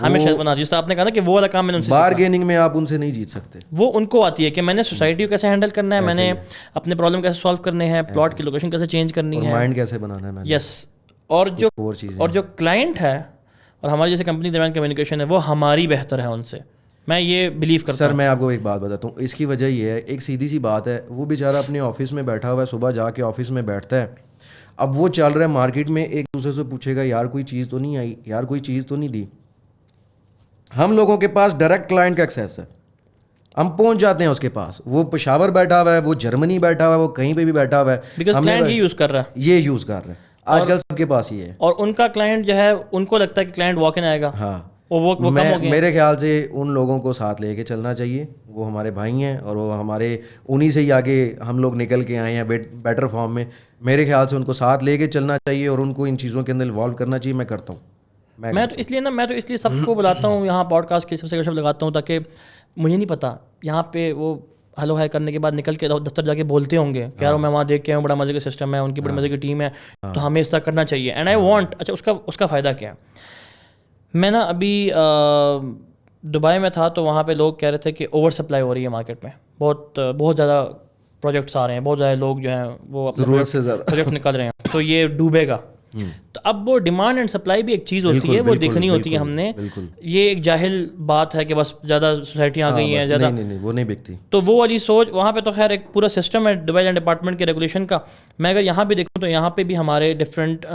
ہمیں شاید بنا, جس طرح آپ نے کہا نا کہ وہ والا کام میں نے ان سے بارگیننگ میں آپ ان سے نہیں جیت سکتے. وہ ان کو آتی ہے کہ میں نے سوسائٹی کو کیسے ہینڈل کرنا ہے, میں نے اپنے پرابلم کیسے سالو کرنے ہیں, پلاٹ کی لوکیشن کیسے چینج کرنی ہے, مائنڈ کیسے بنانا ہے. یس. اور جو کلائنٹ ہے اور ہماری جیسے کمپنی درمیان کمیونیکیشن ہے, وہ ہماری بہتر ہے ان سے. میں یہ بلیو کرتا ہوں. سر میں آپ کو ایک بات بتاتا ہوں, اس کی وجہ یہ ہے, ایک سیدھی سی بات ہے. وہ بیچارہ اپنے آفس میں بیٹھا ہوا ہے, صبح جا کے آفس میں بیٹھتا ہے, اب وہ چل رہا ہے مارکیٹ میں, ایک دوسرے سے پوچھے گا یار کوئی چیز تو نہیں آئی, یار کوئی چیز تو نہیں دی. ہم لوگوں کے پاس ڈائریکٹ کلائنٹ کا ایکسیس ہے, ہم پہنچ جاتے ہیں اس کے پاس, وہ پشاور بیٹھا ہوا ہے, وہ جرمنی بیٹھا ہوا ہے, وہ کہیں پہ بھی بیٹھا ہوا ہے, بیکاز کلائنٹ یہ یوز کر رہا ہے, یہ یوز کر رہا ہے. آج کل سب کے پاس یہ ہے, اور ان کا کلائنٹ جو ہے ان کو لگتا ہے کہ کلائنٹ واک ان آئے گا. ہاں وہ کم ہو گیا. میرے خیال سے ان لوگوں کو ساتھ لے کے چلنا چاہیے, وہ ہمارے بھائی ہیں اور وہ ہمارے انہی سے ہی آگے ہم لوگ نکل کے آئے ہیں بیٹر فارم میں. میرے خیال سے ان کو ساتھ لے کے چلنا چاہیے اور ان کو ان چیزوں کے اندر انوالو کرنا چاہیے. میں کرتا ہوں, میں تو اس لیے سب کو بلاتا ہوں یہاں پوڈ کاسٹ کے سب سے لگاتا ہوں, تاکہ مجھے نہیں پتا یہاں پہ وہ ہلو ہائی کرنے کے بعد نکل کے دفتر جا کے بولتے ہوں گے کہ یار میں وہاں دیکھ کے آیا ہوں, بڑا مزے کا سسٹم ہے, ان کی بڑی مزے کی ٹیم ہے, تو ہمیں اس طرح کرنا چاہیے. اینڈ آئی وانٹ, اچھا اس کا فائدہ کیا ہے. میں نا ابھی دبئی میں تھا تو وہاں پہ لوگ کہہ رہے تھے کہ اوور سپلائی ہو رہی ہے مارکیٹ میں, بہت زیادہ پروجیکٹس آ رہے ہیں, بہت زیادہ لوگ جو ہیں وہ اپنے پروجیکٹ نکال رہے ہیں, تو یہ ڈوبے گا. تو اب وہ ڈیمانڈ اینڈ سپلائی بھی ایک چیز ہوتی ہے, وہ دیکھنی ہوتی ہے ہم نے. یہ ایک جاہل بات ہے کہ بس زیادہ سوسائٹیاں آ گئی ہیں زیادہ, نہیں وہ نہیں بکتی. تو وہ والی سوچ وہاں پہ تو خیر ایک پورا سسٹم ہے دبئی لینڈ ڈپارٹمنٹ کے ریگولیشن کا. میں اگر یہاں بھی دیکھوں تو یہاں پہ بھی ہمارے ڈفرینٹ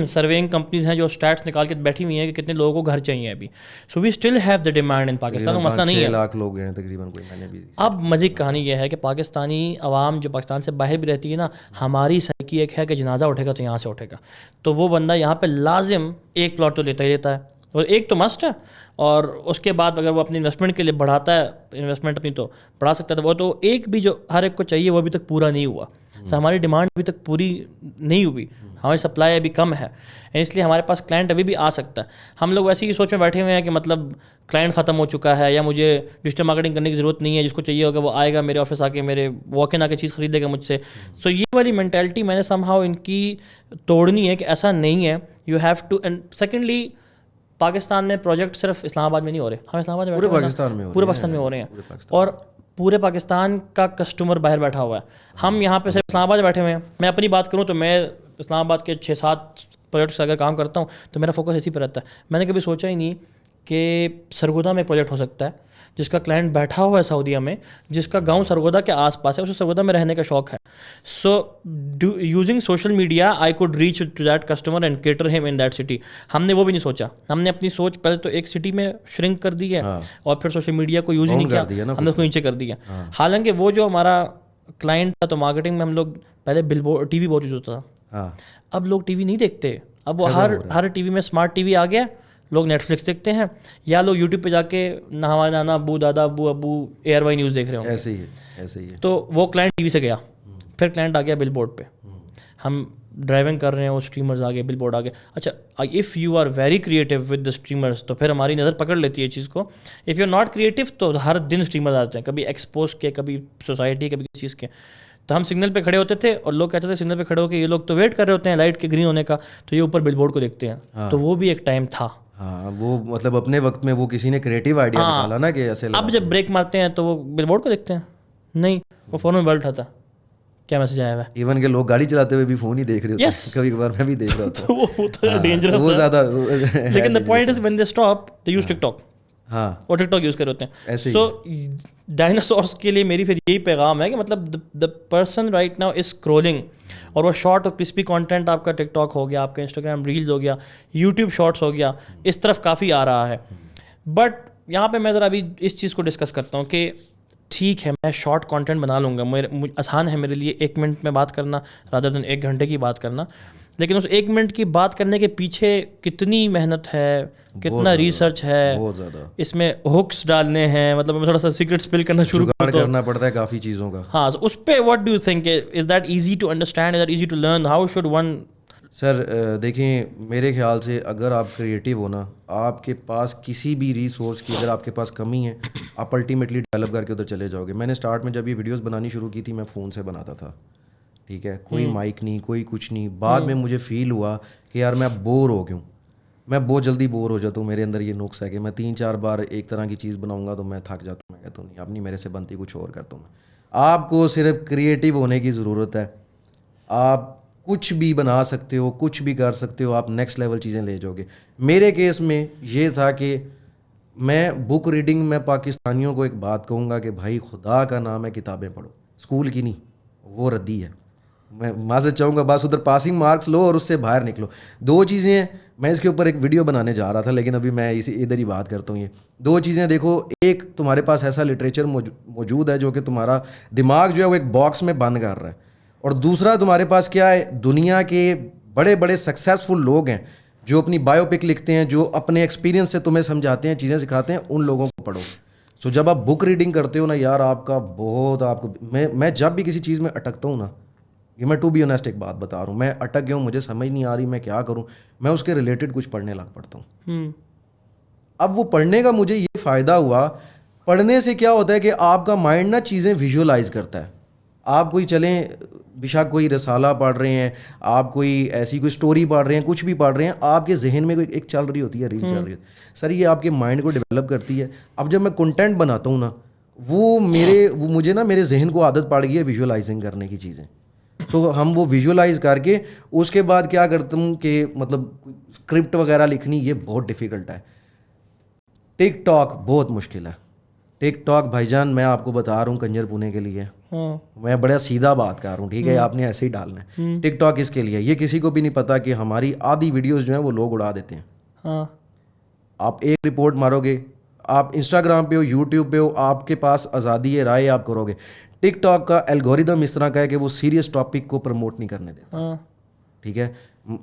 سرویئنگ کمپنیز ہیں جو اسٹیٹس نکال کے بیٹھی ہوئی ہیں کہ کتنے لوگوں کو گھر چاہیے ابھی. So we still have the demand in Pakistan, وہ مسئلہ نہیں ہے. 6 لاکھ لوگ ہیں تقریباً, کوئی میں نے بھی. اب مزے کی کہانی یہ ہے کہ پاکستانی عوام جو پاکستان سے باہر بھی رہتی ہے نا, ہماری سائیکی ایک ہے کہ جنازہ اٹھے گا تو یہاں سے اٹھے گا, تو وہ بندہ یہاں پہ لازم ایک پلاٹ تو لیتا ہی لیتا ہے, اور ایک تو مسٹ ہے, اور اس کے بعد اگر وہ اپنی انویسٹمنٹ کے لیے بڑھاتا ہے, انویسٹمنٹ اپنی تو بڑھا سکتا ہے, تو وہ تو ایک بھی جو ہر ایک کو چاہیے وہ ابھی تک پورا نہیں ہوا. ہماری ڈیمانڈ ابھی تک پوری نہیں ہوئی, ہماری سپلائی ابھی کم ہے, اس لیے ہمارے پاس کلائنٹ ابھی بھی آ سکتا ہے. ہم لوگ ایسی ہی سوچ میں بیٹھے ہوئے ہیں کہ مطلب کلائنٹ ختم ہو چکا ہے یا مجھے ڈیجیٹل مارکیٹنگ کرنے کی ضرورت نہیں ہے, جس کو چاہیے ہوگا وہ آئے گا میرے آفس آ کے, میرے واک ان آ کے چیز خرید لے گا مجھ سے. سو یہ والی مینٹیلٹی میں نے سم ہاؤ ان کی توڑنی ہے کہ ایسا نہیں ہے. You have to. And secondly Pakistan میں پروجیکٹ صرف اسلام آباد میں نہیں ہو رہے, ہم اسلام آباد میں پورے پاکستان میں ہو رہے ہیں, اور پورے پاکستان کا کسٹمر باہر بیٹھا ہوا ہے. ہم یہاں پہ صرف اسلام آباد بیٹھے ہوئے ہیں. میں اپنی بات کروں تو میں اسلام آباد کے 6-7 پروجیکٹس اگر کام کرتا ہوں تو میرا فوکس اسی پہ رہتا ہے. میں نے کبھی سوچا ہی نہیں کہ سرگودا میں پروجیکٹ ہو سکتا ہے جس کا کلائنٹ بیٹھا ہوا ہے سعودیہ میں, جس کا گاؤں سرگودا کے آس پاس ہے, اسے سرگودا میں رہنے کا شوق ہے. So using social media I could reach to that customer and cater ہم ان دیٹ سٹی. ہم نے وہ بھی نہیں سوچا, ہم نے اپنی سوچ پہلے تو ایک سٹی میں شرنک کر دی ہے, اور پھر سوشل میڈیا کو یوز ہی نہیں کیا, ہم نے اس کو نیچے کر دیا. حالانکہ وہ جو ہمارا کلائنٹ تھا تو مارکیٹنگ میں ہم لوگ پہلے بل بورڈ ٹی وی بہت یوز ہوتا تھا, اب لوگ ٹی وی نہیں دیکھتے. اب وہ ہر ٹی وی میں اسمارٹ ٹی وی آ گیا, لوگ نیٹ فلکس دیکھتے ہیں, یا لوگ یوٹیوب پہ جا کے نہ ہمارے نانا ابو دادا ابو ایئر وائی نیوز دیکھ رہے ہوں. ایسے ہی ہے. تو وہ کلائنٹ ٹی وی سے گیا, پھر کلائنٹ آ گیا بل بورڈ پہ. ہم ڈرائیونگ کر رہے ہیں, وہ اسٹریمرز آ گئے, بل بورڈ آ گئے. اچھا if you are very creative with the streamers تو پھر ہماری نظر پکڑ لیتی ہے چیز کو. If you are not creative تو ہر دن اسٹریمرز آتے ہیں, کبھی ایکسپوز کے, کبھی سوسائٹی, کبھی کسی چیز کے. تو ہم سگنل پہ کھڑے ہوتے تھے اور لوگ کہتے تھے سگنل پہ کھڑے ہو کے یہ لوگ تو ویٹ کر رہے ہوتے ہیں لائٹ کے گرین ہونے کا, تو یہ اوپر بل بورڈ کو دیکھتے ہیں. تو وہ بھی ایک ٹائم تھا. ہاں وہ مطلب اپنے وقت میں وہ کسی نے کریٹیو آئیڈیا نکالا نا کہ ایسے. اب جب بریک مارتے ہیں تو وہ بل بورڈ کو دیکھتے ہیں, نہیں وہ فون میں بیل اٹھاتا کیا میسج آیا ہوا ہے. ایون کہ لوگ گاڑی چلاتے ہوئے بھی فون ہی دیکھ رہے ہوتے ہیں, کبھی کبھار میں بھی دیکھ رہا ہوتا ہوں. وہ تو ڈینجرس ہے, وہ زیادہ. لیکن the point is when they stop they use TikTok. ہاں وہ ٹک ٹاک یوز کر ہوتے ہیں. سو ڈائناسورس کے لیے میری پھر یہی پیغام ہے کہ مطلب the person right now is scrolling, اور وہ شارٹ اور کرسپی کانٹینٹ آپ کا ٹک ٹاک ہو گیا, آپ کا انسٹاگرام ریلز ہو گیا, یوٹیوب شارٹس ہو گیا, اس طرف کافی آ رہا ہے. بٹ یہاں پہ میں ذرا ابھی اس چیز کو ڈسکس کرتا ہوں کہ ٹھیک ہے میں شارٹ کانٹینٹ بنا لوں گا, آسان ہے میرے لیے 1 منٹ میں بات کرنا رادر دین 1 گھنٹے کی بات کرنا, لیکن اس 1 منٹ کی بات کرنے کے پیچھے کتنی محنت ہے, کتنا ریسرچ ہے, بہت زیادہ اس میں ہکس ڈالنے ہیں, مطلب تھوڑا سا سیکرٹ اسپل کرنا شروع کرنا پڑتا ہے کافی چیزوں کا. ہاں اس پہ what do you think, is that easy to understand, is that easy to learn, how should one. Sir دیکھیں میرے خیال سے اگر آپ کریٹیو ہو نا, آپ کے پاس کسی بھی ریسورس کی اگر آپ کے پاس کمی ہے, آپ الٹیمیٹلی ڈیولپ کر کے ادھر چلے جاؤ گے. میں نے اسٹارٹ میں جب یہ ویڈیوز بنانی شروع کی تھی میں فون سے بناتا تھا, ٹھیک ہے, کوئی مائک نہیں, کوئی کچھ نہیں. بعد میں مجھے فیل ہوا کہ یار میں بور ہو گیا ہوں, میں بہت جلدی بور ہو جاتا ہوں. میرے اندر یہ نقص ہے کہ میں 3-4 بار ایک طرح کی چیز بناؤں گا تو میں تھک جاتا ہوں. میں کہتا ہوں نہیں اب نہیں میرے سے بنتی, کچھ اور کرتا ہوں میں. آپ کو صرف کریٹیو ہونے کی ضرورت ہے, آپ کچھ بھی بنا سکتے ہو, کچھ بھی کر سکتے ہو, آپ نیکسٹ لیول چیزیں لے جاؤ گے. میرے کیس میں یہ تھا کہ میں بک ریڈنگ میں پاکستانیوں کو ایک بات کہوں گا کہ بھائی خدا کا نام ہے کتابیں پڑھو, اسکول کی نہیں, وہ ردی ہے. میں معذرت چاہوں گا بس ادھر پاسنگ مارکس لو اور اس سے باہر نکلو. 2 چیزیں ہیں, میں اس کے اوپر ایک ویڈیو بنانے جا رہا تھا لیکن ابھی میں ادھر ہی بات کرتا ہوں. یہ 2 چیزیں دیکھو, ایک تمہارے پاس ایسا لٹریچر موجود ہے جو کہ تمہارا دماغ جو ہے وہ ایک باکس میں بند کر رہا ہے, اور دوسرا تمہارے پاس کیا ہے, دنیا کے بڑے بڑے سکسیزفل لوگ ہیں جو اپنی بایو پک لکھتے ہیں, جو اپنے ایکسپیرینس سے تمہیں سمجھاتے ہیں, چیزیں سکھاتے ہیں, ان لوگوں کو پڑھو. سو جب آپ بک ریڈنگ کرتے ہو نا یار, آپ کا بہت آپ کو میں جب بھی کسی چیز میں اٹکتا ہوں نا, یہ میں ٹو بی آنیسٹ ایک بات بتا رہا ہوں, میں اٹک گیا ہوں, مجھے سمجھ نہیں آ رہی میں کیا کروں, میں اس کے ریلیٹڈ کچھ پڑھنے لگ پڑتا ہوں. اب وہ پڑھنے کا مجھے یہ فائدہ ہوا, پڑھنے سے کیا ہوتا ہے کہ آپ کا مائنڈ نا چیزیں ویژولائز کرتا ہے. آپ کوئی چلیں بشک کوئی رسالہ پڑھ رہے ہیں, آپ کوئی ایسی کوئی سٹوری پڑھ رہے ہیں, کچھ بھی پڑھ رہے ہیں, آپ کے ذہن میں کوئی ایک چل رہی ہوتی ہے, ریل چل رہی ہے سر, یہ آپ کے مائنڈ کو ڈیولپ کرتی ہے. اب جب میں کنٹینٹ بناتا ہوں نا, وہ مجھے نا میرے ذہن کو عادت پڑ گئی ہے ویژولائزنگ کرنے کی چیزیں. سو ہم وہ ویژولائز کر کے اس کے بعد کیا کرتا ہوں کہ مطلب اسکرپٹ وغیرہ لکھنی یہ بہت ڈیفیکلٹ ہے. ٹک ٹاک بہت مشکل ہے. ٹک ٹاک بھائی جان میں آپ کو بتا رہا ہوں کنجر پونے کے لیے, میں بڑا سیدھا بات کر رہا ہوں, ٹھیک ہے, آپ نے ایسے ہی ڈالنا ہے. ٹک ٹاک اس کے لیے, یہ کسی کو بھی نہیں پتا کہ ہماری آدھی ویڈیوز جو ہیں وہ لوگ اڑا دیتے ہیں. آپ ایک رپورٹ مارو گے, آپ انسٹاگرام پہ ہو, یوٹیوب پہ ہو, آپ کے پاس آزادی ہے رائے, آپ کرو گے. ٹک ٹاک کا الگوریدم اس طرح کا ہے کہ وہ سیریس ٹاپک کو پروموٹ نہیں کرنے دیتا, ٹھیک ہے.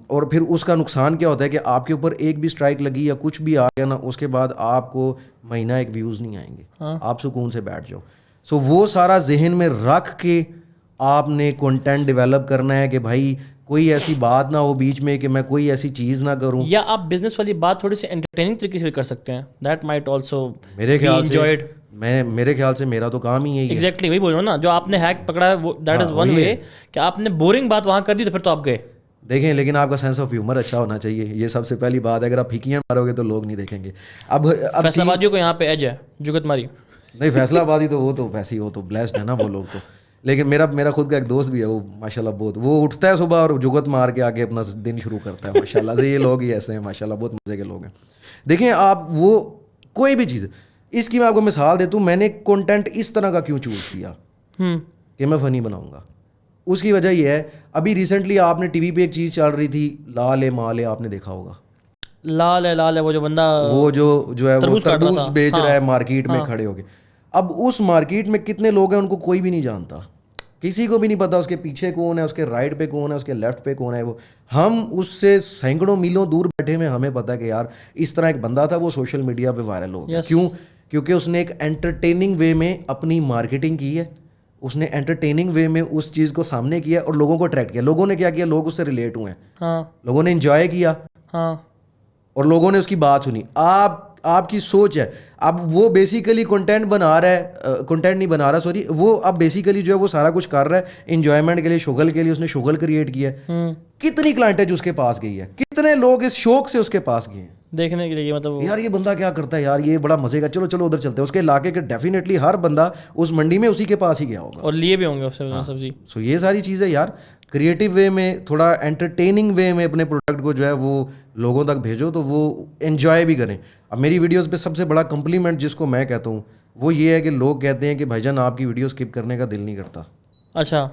اور پھر اس کا نقصان کیا ہوتا ہے کہ آپ کے اوپر ایک بھی اسٹرائک لگی یا کچھ بھی آ گیا نا, اس کے بعد آپ کو مہینہ ایک ویوز نہیں آئیں گے, آپ سکون سے بیٹھ جاؤ. سو وہ سارا ذہن میں رکھ کے آپ نے کنٹینٹ ڈیولپ کرنا ہے کہ بھائی کوئی ایسی بات نہ ہو بیچ میں کہ میں کوئی ایسی چیز نہ کروں. یا آپ بزنس والی بات تھوڑی سی انٹرٹیننگ طریقے سے بھی کر سکتے ہیں, دیٹ مائٹ آلسو میرے خیال سے میرا تو کام ہی یہی ہے. ایگزیکٹلی وہی بول رہا ہوں نا, جو آپ نے ہیک پکڑا ہے وہ دیٹ از ون وے کہ آپ نے بورنگ بات وہاں کر دی تو پھر تو آپ گئے. دیکھیں لیکن آپ کا سینس آف ہیومر اچھا ہونا چاہیے, یہ سب سے پہلی بات ہے. اگر آپ پھیکیاں مارو گے تو لوگ نہیں دیکھیں گے. اب فیصلہ آبادیوں کو یہاں پہ ایج ہے, جگت ماری نہیں, فیصلہ آبادی تو وہ تو ویسے ہی وہ تو بلیسڈ ہے نا وہ لوگ تو. لیکن میرا خود کا ایک دوست بھی ہے, وہ ماشاء اللہ بہت, وہ اٹھتا ہے صبح اور جگت مار کے آگے اپنا دن شروع کرتا ہے ماشاء اللہ سے. یہ لوگ ہی ایسے ہیں ماشاء اللہ, بہت مزے کے لوگ ہیں. دیکھیں آپ وہ کوئی بھی چیز, اس کی میں آپ کو مثال دیتا ہوں, میں نے کنٹینٹ اس طرح کا کیوں چوز کیا کہ میں فنی بناؤں گا. اس کی وجہ یہ ہے, ابھی ریسنٹلی آپ نے ٹی وی پہ ایک چیز چل رہی تھی, لال مال, آپ نے دیکھا ہوگا. لال ہے وہ جو بندہ وہ جو ہے وہ تربوز بیچ رہا ہے مارکیٹ میں کھڑے ہو کے. اب اس مارکیٹ میں کتنے لوگ ہیں ان کو کوئی بھی نہیں جانتا, کسی کو بھی نہیں پتا اس کے پیچھے کون ہے, اس کے رائٹ پہ کون ہے, اس کے لیفٹ پہ کون ہے. وہ ہم اس سے سینکڑوں میلوں دور بیٹھے میں ہمیں پتا کہ یار اس طرح ایک بندہ تھا, وہ سوشل میڈیا پہ وائرل ہو گیا. کیوں؟ کیونکہ اس نے ایک انٹرٹیننگ وے میں اپنی مارکیٹنگ کی ہے, اس نے انٹرٹیننگ وے میں اس چیز کو سامنے کیا اور لوگوں کو اٹریکٹ کیا. لوگوں نے کیا کیا, لوگ اس سے ریلیٹ ہوئے ہیں, لوگوں نے انجوائے کیا اور لوگوں نے اس کی بات سنی. آپ کی سوچ ہے. اب وہ بیسیکلی کنٹینٹ بنا رہا ہے, کنٹینٹ نہیں بنا رہا سوری, وہ اب بیسیکلی جو ہے وہ سارا کچھ کر رہا ہے انجوائمنٹ کے لیے, شغل کے لیے. اس نے شغل کریٹ کیا ہے. کتنی کلائنٹیں جو اس کے پاس گئی ہے, کتنے لوگ اس شوق سے اس کے پاس گئے ہیں دیکھنے کے لیے, مطلب یار یہ بندہ کیا کرتا ہے, یار یہ بڑا مزے کا, چلو ادھر چلتے ہیں. اس کے علاقے کے ڈیفینیٹلی ہر بندہ اس منڈی میں اسی کے پاس ہی گیا ہوگا اور لیے بھی ہوں گے اس سے سبزی. سو یہ ساری چیزیں یار کریٹیو وے میں, تھوڑا انٹرٹیننگ وے میں اپنے پروڈکٹ کو جو ہے وہ لوگوں تک بھیجو تو وہ انجوائے بھی کریں. اب میری ویڈیوز پہ سب سے بڑا کمپلیمنٹ جس کو میں کہتا ہوں وہ یہ ہے کہ لوگ کہتے ہیں کہ بھائی جان آپ کی ویڈیو اسکپ کرنے کا دل نہیں کرتا. اچھا,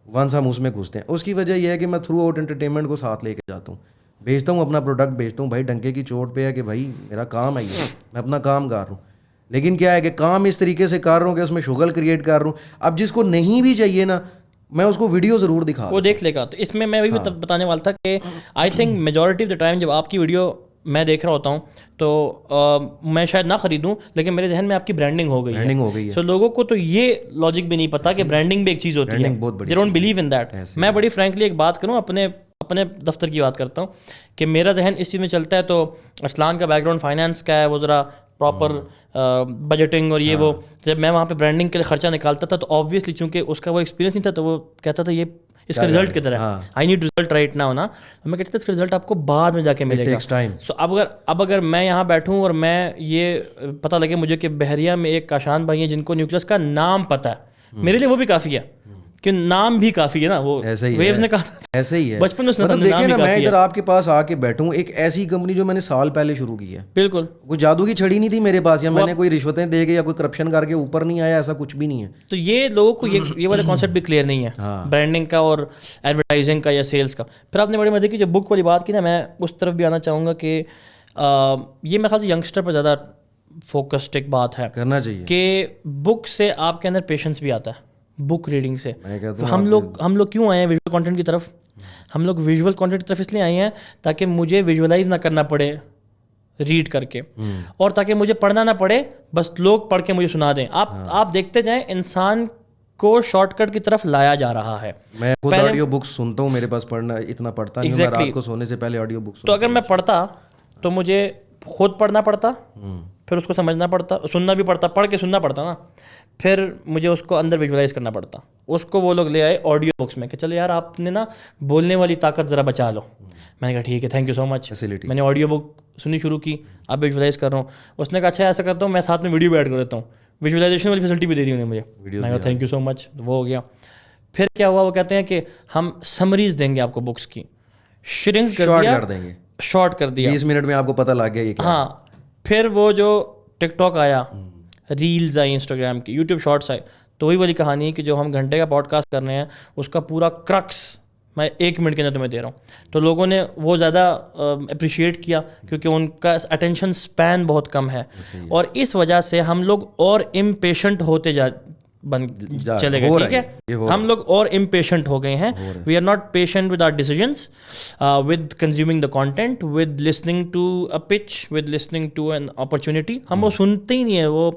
ونس ہم اس میں گھستے ہیں. اس کی وجہ یہ ہے کہ میں تھرو آؤٹ انٹرٹینمنٹ کو ساتھ لے کے جاتا ہوں, بھیجتا ہوں اپنا پروڈکٹ بھیجتا ہوں. بھائی ڈنکے کی چوٹ پہ ہے کہ بھائی میرا کام ہے یہ, میں اپنا کام کر رہا ہوں, لیکن کیا ہے کہ کام اس طریقے سے کر رہا ہوں کہ اس میں شغل کریٹ کر رہا ہوں. اب جس کو نہیں بھی چاہیے نا, میں اس کو ویڈیو ضرور دکھا, وہ دیکھ لے گا. تو اس میں بھی بتانے والا تھا کہ I think majority of the time جب آپ کی ویڈیو میں دیکھ رہا ہوتا ہوں تو میں شاید نہ خریدوں, لیکن میرے ذہن میں آپ کی برانڈنگ ہو گئی ہے. سو لوگوں کو تو یہ لاجک بھی نہیں پتا کہ برانڈنگ بھی ایک چیز ہوتی ہے, they don't believe in that. میں بڑی فرینکلی ایک بات کروں, اپنے دفتر کی بات کرتا ہوں کہ میرا ذہن اس چیز میں چلتا ہے. تو ارسلان کا بیک گراؤنڈ فائنینس کا ہے, وہ ذرا پراپر بجٹنگ اور یہ وہ, جب میں وہاں پہ برانڈنگ کے لیے خرچہ نکالتا تھا تو آبویسلی چونکہ اس کا وہ ایکسپیرینس نہیں تھا تو وہ کہتا تھا یہ اس کا رزلٹ کدھر ہے, I need result right now نا. میں کہتا تھا اس کا رزلٹ آپ کو بعد میں جا کے ملے گا. سو اب اگر میں یہاں بیٹھوں اور میں یہ پتہ لگے مجھے کہ بحریہ میں ایک کاشان بھائی ہیں جن کو نیوکلس کا نام پتہ ہے, میرے لیے وہ بھی کافی ہے. کہ نام بھی کافی ہے نا, وہ ایسا ہی ویوز نے کہا ایسے ہی ہے بچپن میں اس نے مطلب نام دیکھیں بھی نا, میں کافی ادھر ہے. آپ کے پاس آ کے بیٹھوں, ایک ایسی کمپنی جو میں نے سال پہلے شروع کی ہے, بالکل کوئی جادو کی چھڑی نہیں تھی میرے پاس, یا میں نے کوئی رشوتیں دے کے یا کوئی کرپشن کر کے اوپر نہیں آیا, ایسا کچھ بھی نہیں ہے. تو یہ لوگوں کو یہ والا کانسیپٹ بھی کلیئر نہیں ہے برانڈنگ کا اور ایڈورٹائزنگ کا یا سیلس کا. پھر آپ نے بڑے مزے کی جو بک والی بات کی نا, میں اس طرف بھی آنا چاہوں گا کہ یہ میرے خیال سے ینگسٹر پر زیادہ فوکسڈ ایک بات ہے کرنا چاہیے کہ بک سے آپ کے اندر پیشنس بھی آتا ہے, بک ریڈنگ سے. ہم لوگ کیوں آئے ہیں ویژول کانٹینٹ کی طرف؟ ہم لوگ ویژول کانٹینٹ کی طرف اس لیے آئے ہیں تاکہ مجھے ویژولائز نہ کرنا پڑے ریڈ کر کے, اور تاکہ مجھے پڑھنا نہ پڑے, بس لوگ پڑھ کے مجھے سنا دیں. آپ دیکھتے جائیں انسان کو شارٹ کٹ کی طرف لایا جا رہا ہے. میں خود آڈیو بک سنتا ہوں, میرے پاس پڑھنا اتنا پڑھتا نہیں, میں رات کو سونے سے پہلے آڈیو بک تو اگر میں پڑھتا تو مجھے خود پڑھنا پڑتا, پھر اس کو سمجھنا پڑتا, سننا بھی پڑتا, پڑھ کے سننا پڑتا نا, پھر مجھے اس کو اندر ویژولائز کرنا پڑتا. اس کو وہ لوگ لے آئے آڈیو بکس میں کہ چلو یار آپ نے نا بولنے والی طاقت ذرا بچا لو. میں نے کہا ٹھیک ہے, تھینک یو سو مچ. میں نے آڈیو بک سنی شروع کی, اب ویژولائز کر رہا ہوں. اس نے کہا اچھا ایسا کرتا ہوں میں ساتھ میں ویڈیو بھی ایڈ کر دیتا ہوں, ویژولائزیشن والی فیسلٹی بھی دے دی انہیں مجھے. میں نے کہا تھینک یو سو مچ, وہ ہو گیا. پھر کیا ہوا, وہ کہتے ہیں کہ ہم سمریز دیں گے آپ کو بکس کی, شرنک کر دیں گے, شارٹ کر دیا, 20 منٹ میں آپ کو پتہ لگ گیا یہ کیا. ہاں پھر وہ جو ٹک ٹاک آیا, ریلز آئی انسٹاگرام کی, یوٹیوب شارٹس آئے, تو وہی والی کہانی ہے کہ جو ہم گھنٹے کا پوڈ کاسٹ کر رہے ہیں اس کا پورا کرکس میں 1 منٹ کے اندر تمہیں دے رہا ہوں. تو لوگوں نے وہ زیادہ اپریشیٹ کیا کیونکہ ان کا اٹینشن اسپین بہت کم ہے, اور اس وجہ سے ہم لوگ اور امپیشنٹ ہوتے چلے گئے. ٹھیک ہے, ہم لوگ اور امپیشنٹ ہو گئے ہیں. We are not patient with our decisions, with consuming the content, with listening to a pitch, with listening to an opportunity. ہم وہ سنتے ہی نہیں ہیں وہ,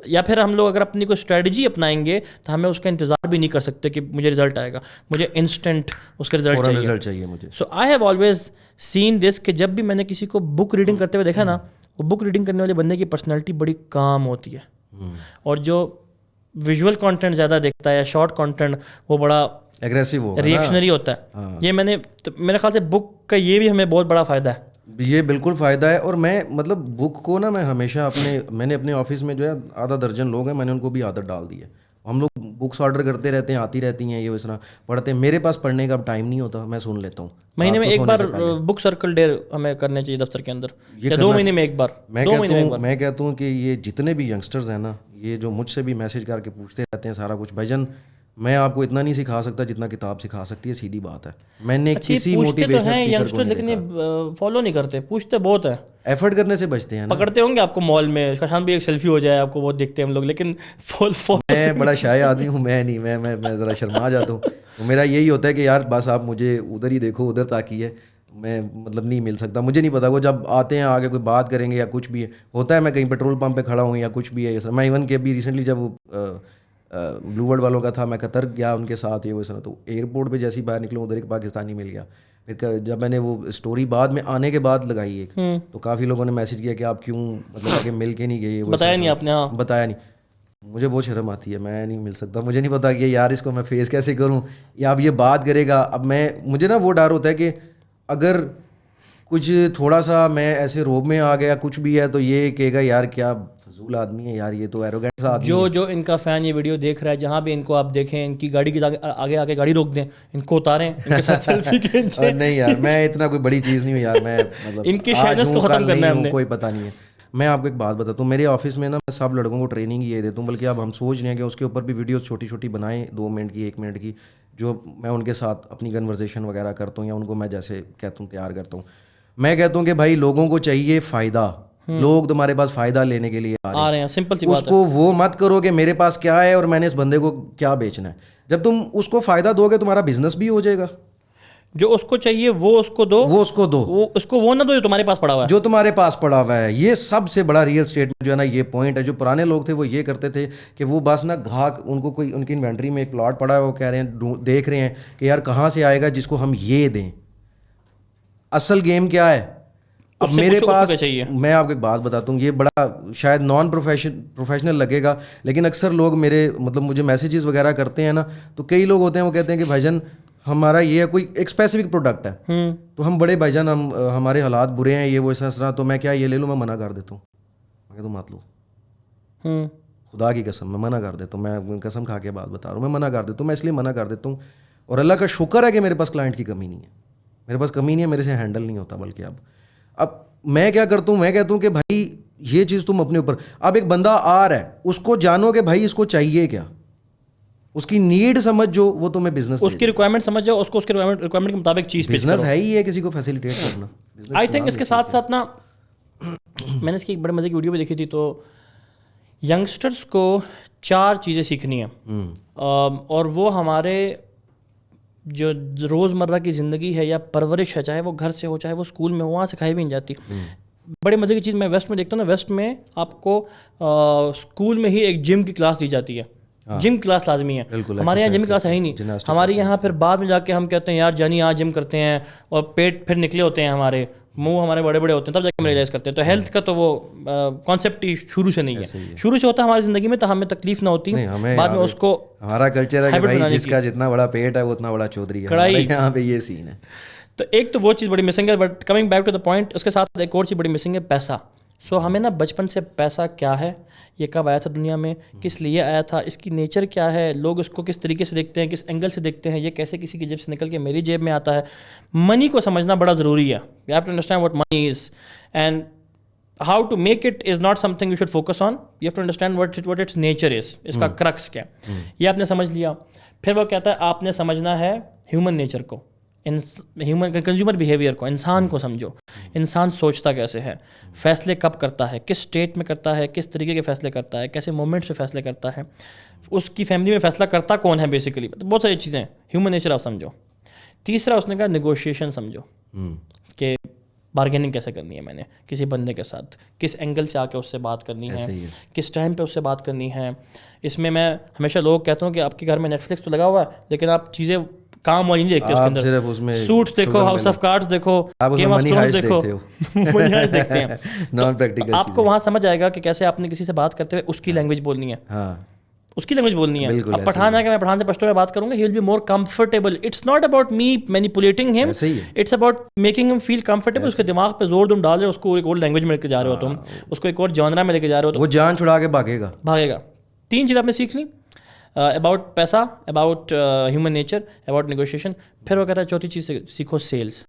یا پھر ہم لوگ اگر اپنی کوئی اسٹریٹجی اپنائیں گے تو ہمیں اس کا انتظار بھی نہیں کر سکتے کہ مجھے رزلٹ آئے گا, مجھے انسٹنٹ اس کا رزلٹ چاہیے مجھے. سو آئی ہیو آلویز سین دس کہ جب بھی میں نے کسی کو بک ریڈنگ کرتے ہوئے دیکھا نا, وہ بک ریڈنگ کرنے والے بندے کی پرسنالٹی بڑی کام ہوتی ہے, اور جو ویژول کانٹینٹ زیادہ دیکھتا ہے, شارٹ کانٹینٹ, وہ بڑا ایگریسو ریئیکشنری ہوتا ہے. یہ میرے خیال سے بک کا یہ بھی ہمیں بہت بڑا فائدہ ہے. یہ بالکل فائدہ ہے. اور میں مطلب بک کو نا میں ہمیشہ میں نے اپنے آفس میں جو ہے 6 درجن لوگ ہیں, میں نے ان کو بھی عادت ڈال دی ہے. ہم لوگ بکس آرڈر کرتے رہتے ہیں, آتی رہتی ہیں, یہ اس طرح پڑھتے ہیں. میرے پاس پڑھنے کا ٹائم نہیں ہوتا, میں سن لیتا ہوں. مہینے میں ایک بار بک سرکل ڈے ہمیں کرنے چاہیے دفتر کے اندر, یا 2 مہینے میں ایک بار. میں کہتا ہوں کہ یہ جتنے بھی ینگسٹرز ہیں نا, یہ جو مجھ سے بھی میسج کر کے پوچھتے رہتے ہیں سارا کچھ, بھجن میں آپ کو اتنا نہیں سکھا سکتا جتنا کتاب سکھا سکتی ہے, سیدھی بات ہے. میں نے کسی موٹیویشنل اسپیکر کو لیکن یہ فالو نہیں کرتے, پوچھتے بہت ہیں, ایفرٹ کرنے سے بچتے ہیں. پکڑتے ہوں گے آپ کو مال میں, شان بھی ایک سیلفی ہو جائے, آپ کو بہت دیکھتے ہیں ہم لوگ, لیکن میں بڑا شائع آدمی ہوں, میں ذرا شرما جاتا ہوں. میرا یہی ہوتا ہے کہ یار بس آپ مجھے ادھر ہی دیکھو, ادھر تاکیے, میں مطلب نہیں مل سکتا, مجھے نہیں پتا. وہ جب آتے ہیں آگے کوئی بات کریں گے یا کچھ بھی ہوتا ہے, میں کہیں پیٹرول پمپ پہ کھڑا ہوں یا کچھ بھی ہے, میں ایون کہ ابھی ریسنٹلی جب وہ بلو ورلڈ والوں کا تھا, میں قطر گیا ان کے ساتھ, یہ وہ طرح, تو ایئرپورٹ پہ جیسے ہی باہر نکلوں ادھر ایک پاکستانی مل گیا. پھر جب میں نے وہ اسٹوری بعد میں آنے کے بعد لگائی ایک, تو کافی لوگوں نے میسج کیا کہ آپ کیوں مطلب کہ مل کے نہیں گئے, بتایا نہیں آپ نے. بتایا نہیں. مجھے بہت شرم آتی ہے, میں نہیں مل سکتا, مجھے نہیں پتا کہ یار اس کو میں فیس کیسے کروں, یا اب یہ بات کرے گا. اب مجھے نا وہ ڈر ہوتا ہے کہ اگر کچھ تھوڑا سا میں ایسے روب میں آ گیا کچھ بھی ہے, تو یہ کہے گا یار کیا فضول آدمی ہے یار, یہ تو ایروگینٹ سا آدمی ہے. جو ان کا فین یہ ویڈیو دیکھ رہا ہے, جہاں بھی ان کو آپ دیکھیں, ان کی گاڑی کے آگے آگے گاڑی روک دیں, ان کو اتاریں, ان کے ساتھ سیلفی کھینچیں. نہیں یار, میں اتنا کوئی بڑی چیز نہیں ہوں یار, میں مطلب ان کی شائنس کو ختم کرنا ہے ہم نے, کوئی پتہ نہیں ہے. میں آپ کو ایک بات بتاتا ہوں, میرے آفس میں نا میں سب لڑکوں کو ٹریننگ یہ دیتا ہوں, بلکہ اب ہم سوچ رہے ہیں کہ اس کے اوپر بھی ویڈیوز چھوٹی چھوٹی بنائیں, 2 منٹ کی, 1 منٹ کی, جو میں ان کے ساتھ اپنی کنورزیشن وغیرہ کرتا ہوں, یا ان کو میں جیسے کہتا ہوں تیار کرتا ہوں. میں کہتا ہوں کہ بھائی لوگوں کو چاہیے فائدہ, لوگ تمہارے پاس فائدہ لینے کے لیے آ رہے ہیں, سمپل سی بات ہے. اس کو وہ مت کرو کہ میرے پاس کیا ہے اور میں نے اس بندے کو کیا بیچنا ہے. جب تم اس کو فائدہ دو گے, تمہارا بزنس بھی ہو جائے گا. جو اس کو چاہیے وہ اس کو دو, اس کو وہ نہ دو جو تمہارے پاس پڑا ہوا ہے. جو تمہارے پاس پڑا ہوا ہے, یہ سب سے بڑا ریئل اسٹیٹ میں جو ہے نا یہ پوائنٹ ہے. جو پرانے لوگ تھے وہ یہ کرتے تھے کہ وہ بس نا گھاک, ان کو کوئی ان کی انوینٹری میں ایک پلاٹ پڑا ہے, وہ کہہ رہے ہیں دیکھ رہے ہیں کہ یار کہاں سے آئے گا جس کو ہم یہ دیں. اصل گیم کیا ہے؟ اب میرے پاس, میں آپ کو ایک بات بتاتا ہوں, یہ بڑا شاید نان پروفیشنل لگے گا, لیکن اکثر لوگ میرے مطلب مجھے میسیجز وغیرہ کرتے ہیں نا, تو کئی لوگ ہوتے ہیں وہ کہتے ہیں کہ بھائی جان ہمارا یہ ہے, کوئی ایک اسپیسیفک پروڈکٹ ہے, تو ہم بڑے بھائی جان ہمارے حالات برے ہیں, یہ وہ اس طرح, تو میں کیا یہ لے لوں, میں منع کر دیتا ہوں, میں کہتا ہوں مت لو, خدا کی قسم میں منع کر دیتا ہوں, میں قسم کھا کے بات بتا رہا ہوں, میں منع کر دیتا ہوں. میں اس لیے منع کر دیتا ہوں, اور اللہ کا شکر ہے کہ میرے پاس کلائنٹ کی کمی نہیں ہے, میرے پاس کمی نہیں ہے, میرے سے ہینڈل نہیں ہوتا. بلکہ اب میں کیا کرتا ہوں, میں کہتا ہوں کہ بھائی یہ چیز تم اپنے اوپر, اب ایک بندہ آ رہا ہے اس کو جانو کہ بھائی اس کو چاہیے کیا, اس کی نیڈ سمجھ جو, وہ تمہیں بزنس, اس کی ریکوائرمنٹ سمجھ جاؤ, اس کو اس کے ریکوائرمنٹ کے مطابق چیز پیش کرو. بزنس ہے ہی ہے کسی کو فیسیلیٹیٹ کرنا. آئی تھنک اس کے ساتھ ساتھ نا میں نے اس کی ایک بڑے مزے کی ویڈیو بھی دیکھی تھی, تو ینگسٹرس کو 4 چیزیں سیکھنی ہیں, اور وہ ہمارے جو روزمرہ کی زندگی ہے یا پرورش ہے, چاہے وہ گھر سے ہو چاہے وہ اسکول میں ہو, وہاں سکھائی بھی نہیں جاتی. بڑے مزے کی چیز میں ویسٹ میں دیکھتا ہوں نا, ویسٹ میں آپ کو اسکول میں ہی ایک جم کی کلاس دی جاتی ہے, جم کلاس لازمی ہے. ہمارے یہاں جم کلاس ہے ہی نہیں. ہمارے یہاں پھر بعد میں جا کے ہم کہتے ہیں یار جانی آج جم کرتے ہیں, اور پیٹ پھر نکلے ہوتے ہیں ہمارے, منہ ہمارے بڑے بڑے ہوتے ہیں, تب جا کے ہم ریئلائز کرتے ہیں. تو ہیلتھ کا تو وہ کانسیپٹ ہی شروع سے نہیں ہے, شروع سے ہوتا ہے ہماری زندگی میں, تو ہمیں تکلیف نہ ہوتی, بعد میں اس کو ہمارا کلچر ہے کہ بھائی جس کا جتنا بڑا پیٹ ہے وہ اتنا بڑا چودھری ہے, ہمارے یہاں پہ یہ سین ہے. تو ایک تو وہ چیز بڑی مسنگ ہے. But coming back to the point, اس کے ساتھ ایک اور چیز بڑی مسنگ ہے, پیسہ. سو ہمیں نا بچپن سے پیسہ کیا ہے, یہ کب آیا تھا دنیا میں, کس لیے آیا تھا, اس کی نیچر کیا ہے, لوگ اس کو کس طریقے سے دیکھتے ہیں, کس اینگل سے دیکھتے ہیں, یہ کیسے کسی کی جیب سے نکل کے میری جیب میں آتا ہے. منی کو سمجھنا بڑا ضروری ہے. You have to understand what money is, and how to make it is not something you should focus on. You have to understand what it's nature is, اس کا کرکس کیا. یہ آپ نے سمجھ لیا, پھر وہ کہتا ہے آپ نے سمجھنا ہے ہیومن نیچر کو, ہیومن کنزیومر بیہیویئر کو, انسان کو سمجھو. انسان سوچتا کیسے ہے, فیصلے کب کرتا ہے, کس اسٹیٹ میں کرتا ہے, کس طریقے کے فیصلے کرتا ہے, کیسے مومنٹ سے فیصلے کرتا ہے, اس کی فیملی میں فیصلہ کرتا کون ہے. بیسیکلی بہت ساری چیزیں, ہیومن نیچر آپ سمجھو. تیسرا اس نے کہا نیگوشیشن سمجھو, کہ بارگیننگ کیسے کرنی ہے میں نے کسی بندے کے ساتھ, کس اینگل سے آ کے اس سے بات کرنی ہے, کس ٹائم پہ اس سے بات کرنی ہے. اس میں ہمیشہ لوگ کہتا ہوں کہ آپ کے گھر میں نیٹ فلکس تو لگا ہوا ہے, لیکن آپ چیزیں کام والی نہیں دیکھتے. اس کے اندر صرف اس میں سوٹ دیکھو, ہاؤس آف کارڈز دیکھو, گیم آف تھرونز دیکھو, منی ہائسٹ دیکھتے ہیں. نان پریکٹیکل آپ کو وہاں سمجھ آئے گا کہ کیسے آپ نے کسی سے بات کرتے ہوئے اس کی لینگویج بولنی ہے, اس کی لینگویج بولنی ہے. اب پٹھان ہے کہ میں پٹھان سے پشتو میں بات کروں گا, he will be more comfortable. It's not about me manipulating him, it's about making him feel comfortable. اس کے دماغ پہ زور تم ڈال رہے ہو, اس کو ایک اور لینگویج میں لے کے جا رہے ہو, تم اس کو ایک اور جانرا میں لے کے جا رہے ہو, تو وہ جان چھڑا کے بھاگے گا. 3 چیز آپ نے سیکھ لی, اباؤٹ پیسہ, about human nature, about negotiation. پھر وہ کہتا ہے چوتھی چیز سیکھو سیلس.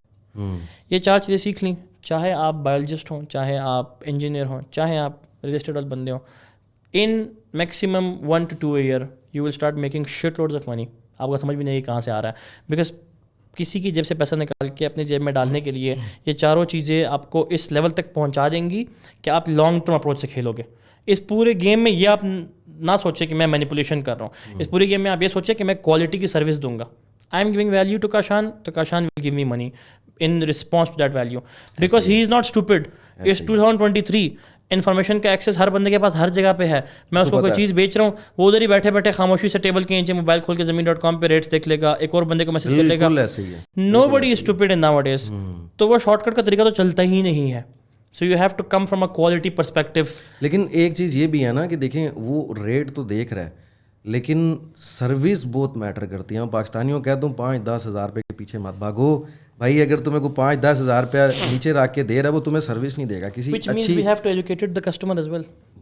یہ 4 چیزیں سیکھ لیں, چاہے آپ بایولوجسٹ ہوں, چاہے آپ انجینئر ہوں, چاہے آپ ریل اسٹیٹ والے بندے ہوں, in maximum 1 to 2 year you will start making shit loads of money. آپ کو سمجھ بھی نہیں کہاں سے آ رہا ہے, بیکاز کسی کی جیب سے پیسہ نکال کے اپنی جیب میں ڈالنے کے لیے یہ 4 چیزیں آپ کو اس لیول تک پہنچا دیں گی کہ آپ لانگ ٹرم اپروچ سے کھیلو گے. اس پورے گیم میں یہ آپ نہ سوچیں کہ میں مینیپولیشن کر رہا ہوں, اس پورے گیم میں آپ یہ سوچیں کہ میں کوالٹی کی سروس دوں گا. I am giving value to Kashan, تو Kashan will give me money in response to that value, because he is not stupid. It's 2023, information کا ایکسیس ہر بندے کے پاس ہر جگہ پہ ہے. میں اس کو کوئی چیز بیچ رہا ہوں, وہ ادھر ہی بیٹھے بیٹھے خاموشی سے ٹیبل کے نیچے موبائل کھول کے زمین.com پہ ریٹس دیکھ لے گا, ایک اور بندے کو میسج کر لے گا. نو بڈی از اسٹوپڈ ان ناؤ اڈیز. تو وہ شارٹ کٹ کا طریقہ تو چلتا ہی نہیں ہے. So you have to come from a quality perspective. لیکن ایک چیز یہ بھی ہے نا کہ دیکھیں وہ ریٹ تو دیکھ رہا ہے, لیکن سروس بہت میٹر کرتی ہے. پاکستانیوں کہتا ہوں 5-10 ہزار روپے کے پیچھے مت بھاگو بھائی. اگر تمہیں کو 5-10 ہزار روپیہ نیچے رکھ کے دے رہا ہے, وہ تمہیں سروس نہیں دے گا کسی اچھی.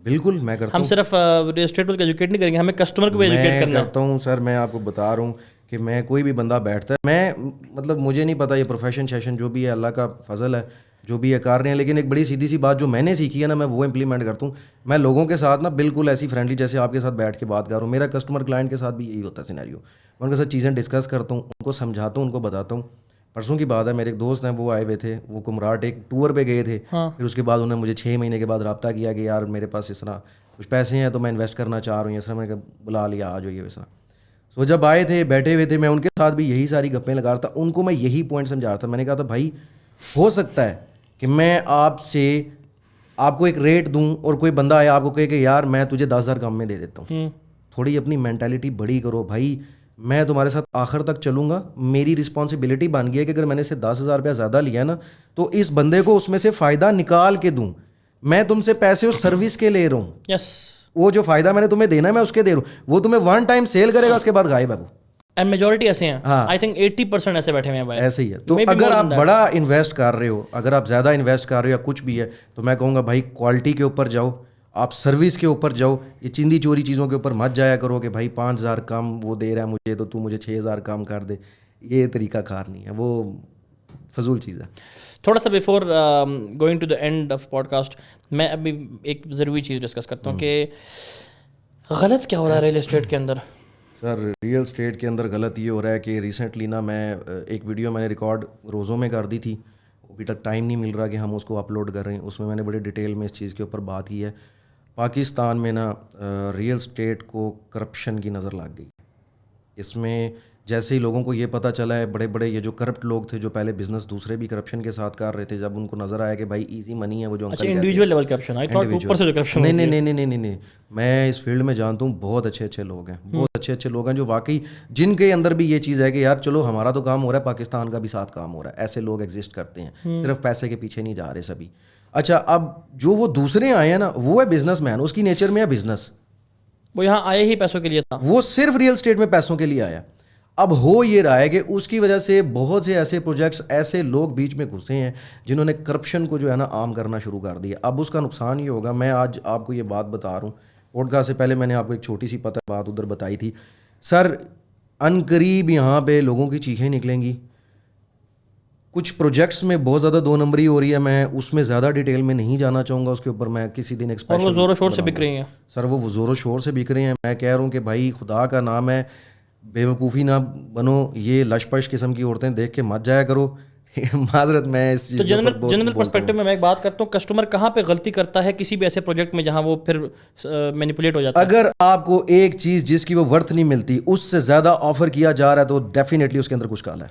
بالکل میں کرتا ہوں, ہم صرف اسٹیٹ کو ایجوکیٹ نہیں کریں گے, ہمیں کسٹمر کو بھی ایجوکیٹ کرنا کرتا ہوں. سر میں آپ کو بتا رہا ہوں کہ میں کوئی بھی بندہ بیٹھتا ہے, میں مطلب مجھے نہیں پتا یہ پروفیشن شیشن جو بھی ہے اللہ کا فضل ہے, جو بھی یہ کر رہے ہیں, لیکن ایک بڑی سیدھی سی بات جو میں نے سیکھی ہے نا, میں وہ امپلیمنٹ کرتا ہوں. میں لوگوں کے ساتھ نا بالکل ایسی فرینڈلی جیسے آپ کے ساتھ بیٹھ کے بات کر رہا ہوں, میرا کسٹمر کلائنٹ کے ساتھ بھی یہی ہوتا ہے سینیریو. میں ان کے ساتھ چیزیں ڈسکس کرتا ہوں, ان کو سمجھاتا ہوں, ان کو بتاتا ہوں. پرسوں کی بات ہے, میرے ایک دوست ہیں وہ آئے ہوئے تھے, وہ کمراٹ ایک ٹور پہ گئے تھے. پھر اس کے بعد انہوں نے مجھے 6 مہینے کے بعد رابطہ کیا کہ یار میرے پاس اس طرح کچھ پیسے ہیں تو میں انویسٹ کرنا چاہ رہا ہوں. اس طرح میں نے بلا لیا, آ جائیے اس طرح. سو جب آئے تھے بیٹھے ہوئے تھے, میں ان کے ساتھ بھی یہی ساری گپیں لگا رہا تھا. ان کو میں یہی پوائنٹ سمجھا رہا تھا. میں نے کہا تھا بھائی ہو سکتا ہے کہ میں آپ کو ایک ریٹ دوں اور کوئی بندہ آیا آپ کو کہے کہ یار میں تجھے 10,000 کم میں دے دیتا ہوں. تھوڑی اپنی مینٹیلٹی بڑی کرو بھائی, میں تمہارے ساتھ آخر تک چلوں گا. میری رسپانسبلٹی بن گئی ہے کہ اگر میں نے اسے 10,000 روپیہ زیادہ لیا نا تو اس بندے کو اس میں سے فائدہ نکال کے دوں. میں تم سے پیسے اس سروس کے لے رہا ہوں. یس, وہ جو فائدہ میں نے تمہیں دینا ہے میں اس کے دے رہا ہوں. وہ تمہیں 1 ٹائم سیل کرے گا, اس کے بعد غائب ہے وہ. اینڈ میجورٹی ایسے ہیں, آئی تھنک 80% ایسے بیٹھے ہوئے ہیں بھائی. ایسے ہی ہے. تو اگر آپ بڑا انویسٹ کر رہے ہو, اگر آپ زیادہ انویسٹ کر رہے ہو یا کچھ بھی ہے, تو میں کہوں گا بھائی کوالٹی کے اوپر جاؤ. آپ سروس کے اوپر جاؤ, یہ چندی چوری چیزوں کے اوپر مت جایا کرو کہ بھائی 5,000 کم وہ دے رہا ہے مجھے تو مجھے 6,000 کم کر دے. یہ طریقہ کار نہیں ہے, وہ فضول چیز ہے. تھوڑا سا before going to the end of podcast میں ابھی ایک ضروری چیز ڈسکس کرتا ہوں کہ غلط کیا ہو رہا ہے ریئل اسٹیٹ کے اندر. سر ریئل اسٹیٹ کے اندر غلط یہ ہو رہا ہے کہ ریسنٹلی نا میں ایک ویڈیو میں نے ریکارڈ روزوں میں کر دی تھی, ابھی تک ٹائم نہیں مل رہا کہ ہم اس کو اپلوڈ کر رہے ہیں. اس میں میں نے بڑے ڈیٹیل میں اس چیز کے اوپر بات کی ہے. پاکستان میں نا ریئل اسٹیٹ کو کرپشن کی نظر لگ گئی. اس میں جیسے ہی لوگوں کو یہ پتہ چلا ہے, بڑے بڑے یہ جو کرپٹ لوگ تھے جو پہلے بزنس دوسرے بھی کرپشن کے ساتھ کر رہے تھے, جب ان کو نظر آیا کہ بھائی ایزی منی ہے وہ جو individual level corruption, I thought اوپر سے جو کرپشن. نہیں, میں اس فیلڈ میں جانتا ہوں بہت اچھے لوگ ہیں, بہت اچھے لوگ ہیں جو واقعی جن کے اندر بھی یہ چیز ہے کہ یار چلو ہمارا تو کام ہو رہا ہے, پاکستان کا بھی ساتھ کام ہو رہا ہے. ایسے لوگ ایگزسٹ کرتے ہیں, صرف پیسے کے پیچھے نہیں جا رہے سبھی. اچھا اب جو وہ دوسرے آئے ہیں نا وہ ہے بزنس مین, اس کی نیچر میں ہے بزنس, وہ یہاں آئے ہی پیسوں کے لیے تھا, وہ صرف ریئل اسٹیٹ میں پیسوں کے لیے آیا. اب ہو یہ رہا ہے کہ اس کی وجہ سے بہت سے ایسے پروجیکٹس, ایسے لوگ بیچ میں گھسے ہیں جنہوں نے کرپشن کو جو ہے نا عام کرنا شروع کر دیا. اب اس کا نقصان یہ ہوگا, میں آج آپ کو یہ بات بتا رہا ہوں, پوڈ کاسٹ سے پہلے میں نے آپ کو ایک چھوٹی سی بات ادھر بتائی تھی. سر ان قریب یہاں پہ لوگوں کی چیخیں نکلیں گی. کچھ پروجیکٹس میں بہت زیادہ 2 نمبری ہو رہی ہے, میں اس میں زیادہ ڈیٹیل میں نہیں جانا چاہوں گا, اس کے اوپر میں کسی دن ایک اور وہ زور و شور سے بک رہی ہیں. سر وہ زور و شور سے بک رہے ہیں. میں کہہ رہا ہوں کہ بھائی خدا کا نام ہے بے وقوفی نہ بنو, یہ لش پش قسم کی عورتیں دیکھ کے مت جایا کرو. معذرت میں اس چیز جنرل پرسپیکٹو میں ایک بات کرتا ہوں, کسٹمر کہاں پہ غلطی کرتا ہے کسی بھی ایسے پروجیکٹ میں جہاں وہ پھر مینیپولیٹ ہو جاتا ہے. اگر آپ کو ایک چیز جس کی وہ ورتھ نہیں ملتی اس سے زیادہ آفر کیا جا رہا ہے تو ڈیفینیٹلی اس کے اندر کچھ کالا ہے.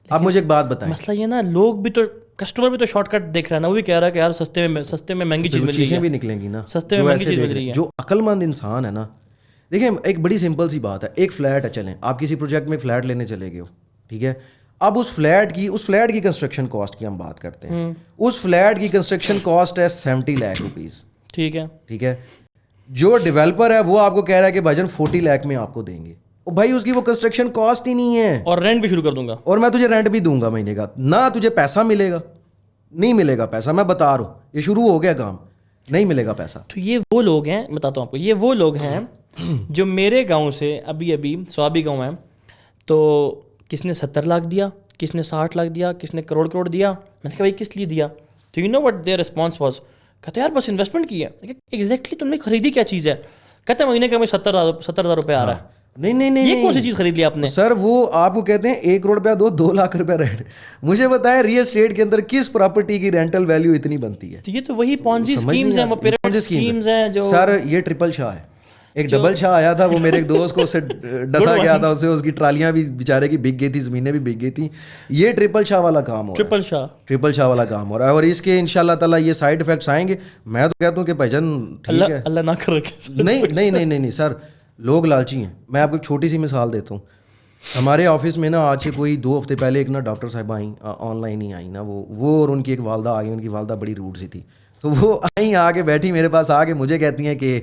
آپ مجھے ایک بات بتائیں, مسئلہ یہ نا لوگ بھی تو, کسٹمر بھی تو شارٹ کٹ دیکھ رہا ہے نا, وہ بھی کہہ رہا ہے کہ یار سستے میں مہنگی چیز مل رہی ہے, بھی نکلیں گی نا, سستے میں مہنگی چیز مل رہی ہے. جو عقل مند انسان ہے نا, دیکھیں ایک بڑی سمپل سی بات ہے, ایک فلیٹ ہے, چلیں آپ کسی پروجیکٹ میں فلیٹ لینے چلے گئے ہو, ٹھیک ہے. اب اس فلیٹ کی کنسٹرکشن کاسٹ کی ہم بات کرتے ہیں. اس فلیٹ کی کنسٹرکشن کاسٹ ہے 70 لاکھ روپیز, ٹھیک ہے. جو ڈیولپر ہے وہ آپ کو کہہ رہا ہے کہ بھائی جان 40 لاکھ میں آپ کو دیں گے. اور بھائی اس کی وہ کنسٹرکشن کاسٹ ہی نہیں ہے, اور رینٹ بھی شروع کر دوں گا, اور میں تجھے رینٹ بھی دوں گا مہینے کا, نہ تجھے پیسہ ملے گا, نہیں ملے گا پیسہ, میں بتا رہا ہوں یہ شروع ہو گیا کام, نہیں ملے گا پیسہ. تو یہ وہ لوگ ہیں, بتاتا ہوں آپ کو, یہ وہ لوگ ہیں جو میرے گاؤں سے ابھی سوابی گاؤں ہے, تو کس نے 70 لاکھ دیا, کس نے 60 لاکھ دیا, کس نے کروڑ دیا. میں نے کہا بھائی کس لیے دیا, تو you know what their response was, کہتے یار بس انویسٹمنٹ کی ہے. ایگزیکٹلی تم نے خریدی کیا چیز ہے, کہتے ہیں مہینے کا مجھے 70,000 روپے آ رہا ہے. نہیں, یہ کون سی چیز خرید لی آپ نے سر؟ وہ آپ کو کہتے ہیں 1 کروڑ روپیہ دو, 2 لاکھ روپیہ رینٹ. مجھے بتائیں ریئل اسٹیٹ کے اندر کس پراپرٹی کی رینٹل ویلیو اتنی بنتی ہے؟ یہ تو وہی پونزی سکیمز ہیں, وہ پیرامڈ سکیمز ہیں جو. سر یہ ٹرپل شاہ ہے, ایک ڈبل شاہ آیا تھا, وہ میرے ایک دوست کو اس سے ڈسا گیا تھا, اس کی ٹرالیاں بھی بیچارے کی بک گئی تھی, زمینیں بھی بک گئی تھیں. یہ ٹرپل شاہ والا کام ہو رہا ہے, ٹرپل شاہ والا کام ہو رہا ہے, اور اس کے انشاءاللہ تعالیٰ یہ سائڈ افیکٹس آئیں گے. میں تو کہتا ہوں کہ بھائی جان ٹھیک ہے, اللہ نہ کر رکھے. نہیں سر, لوگ لالچی ہیں. میں آپ کو ایک چھوٹی سی مثال دیتا ہوں. ہمارے آفس میں نا آج سے کوئی 2 ہفتے پہلے ایک نا ڈاکٹر صاحبہ آئیں, آن لائن ہی آئیں نا, وہ اور ان کی ایک والدہ آ گئی. ان کی والدہ بڑی روڈ سی تھی, تو وہ آئیں, آ کے بیٹھی میرے پاس, آ کے مجھے کہتی ہیں کہ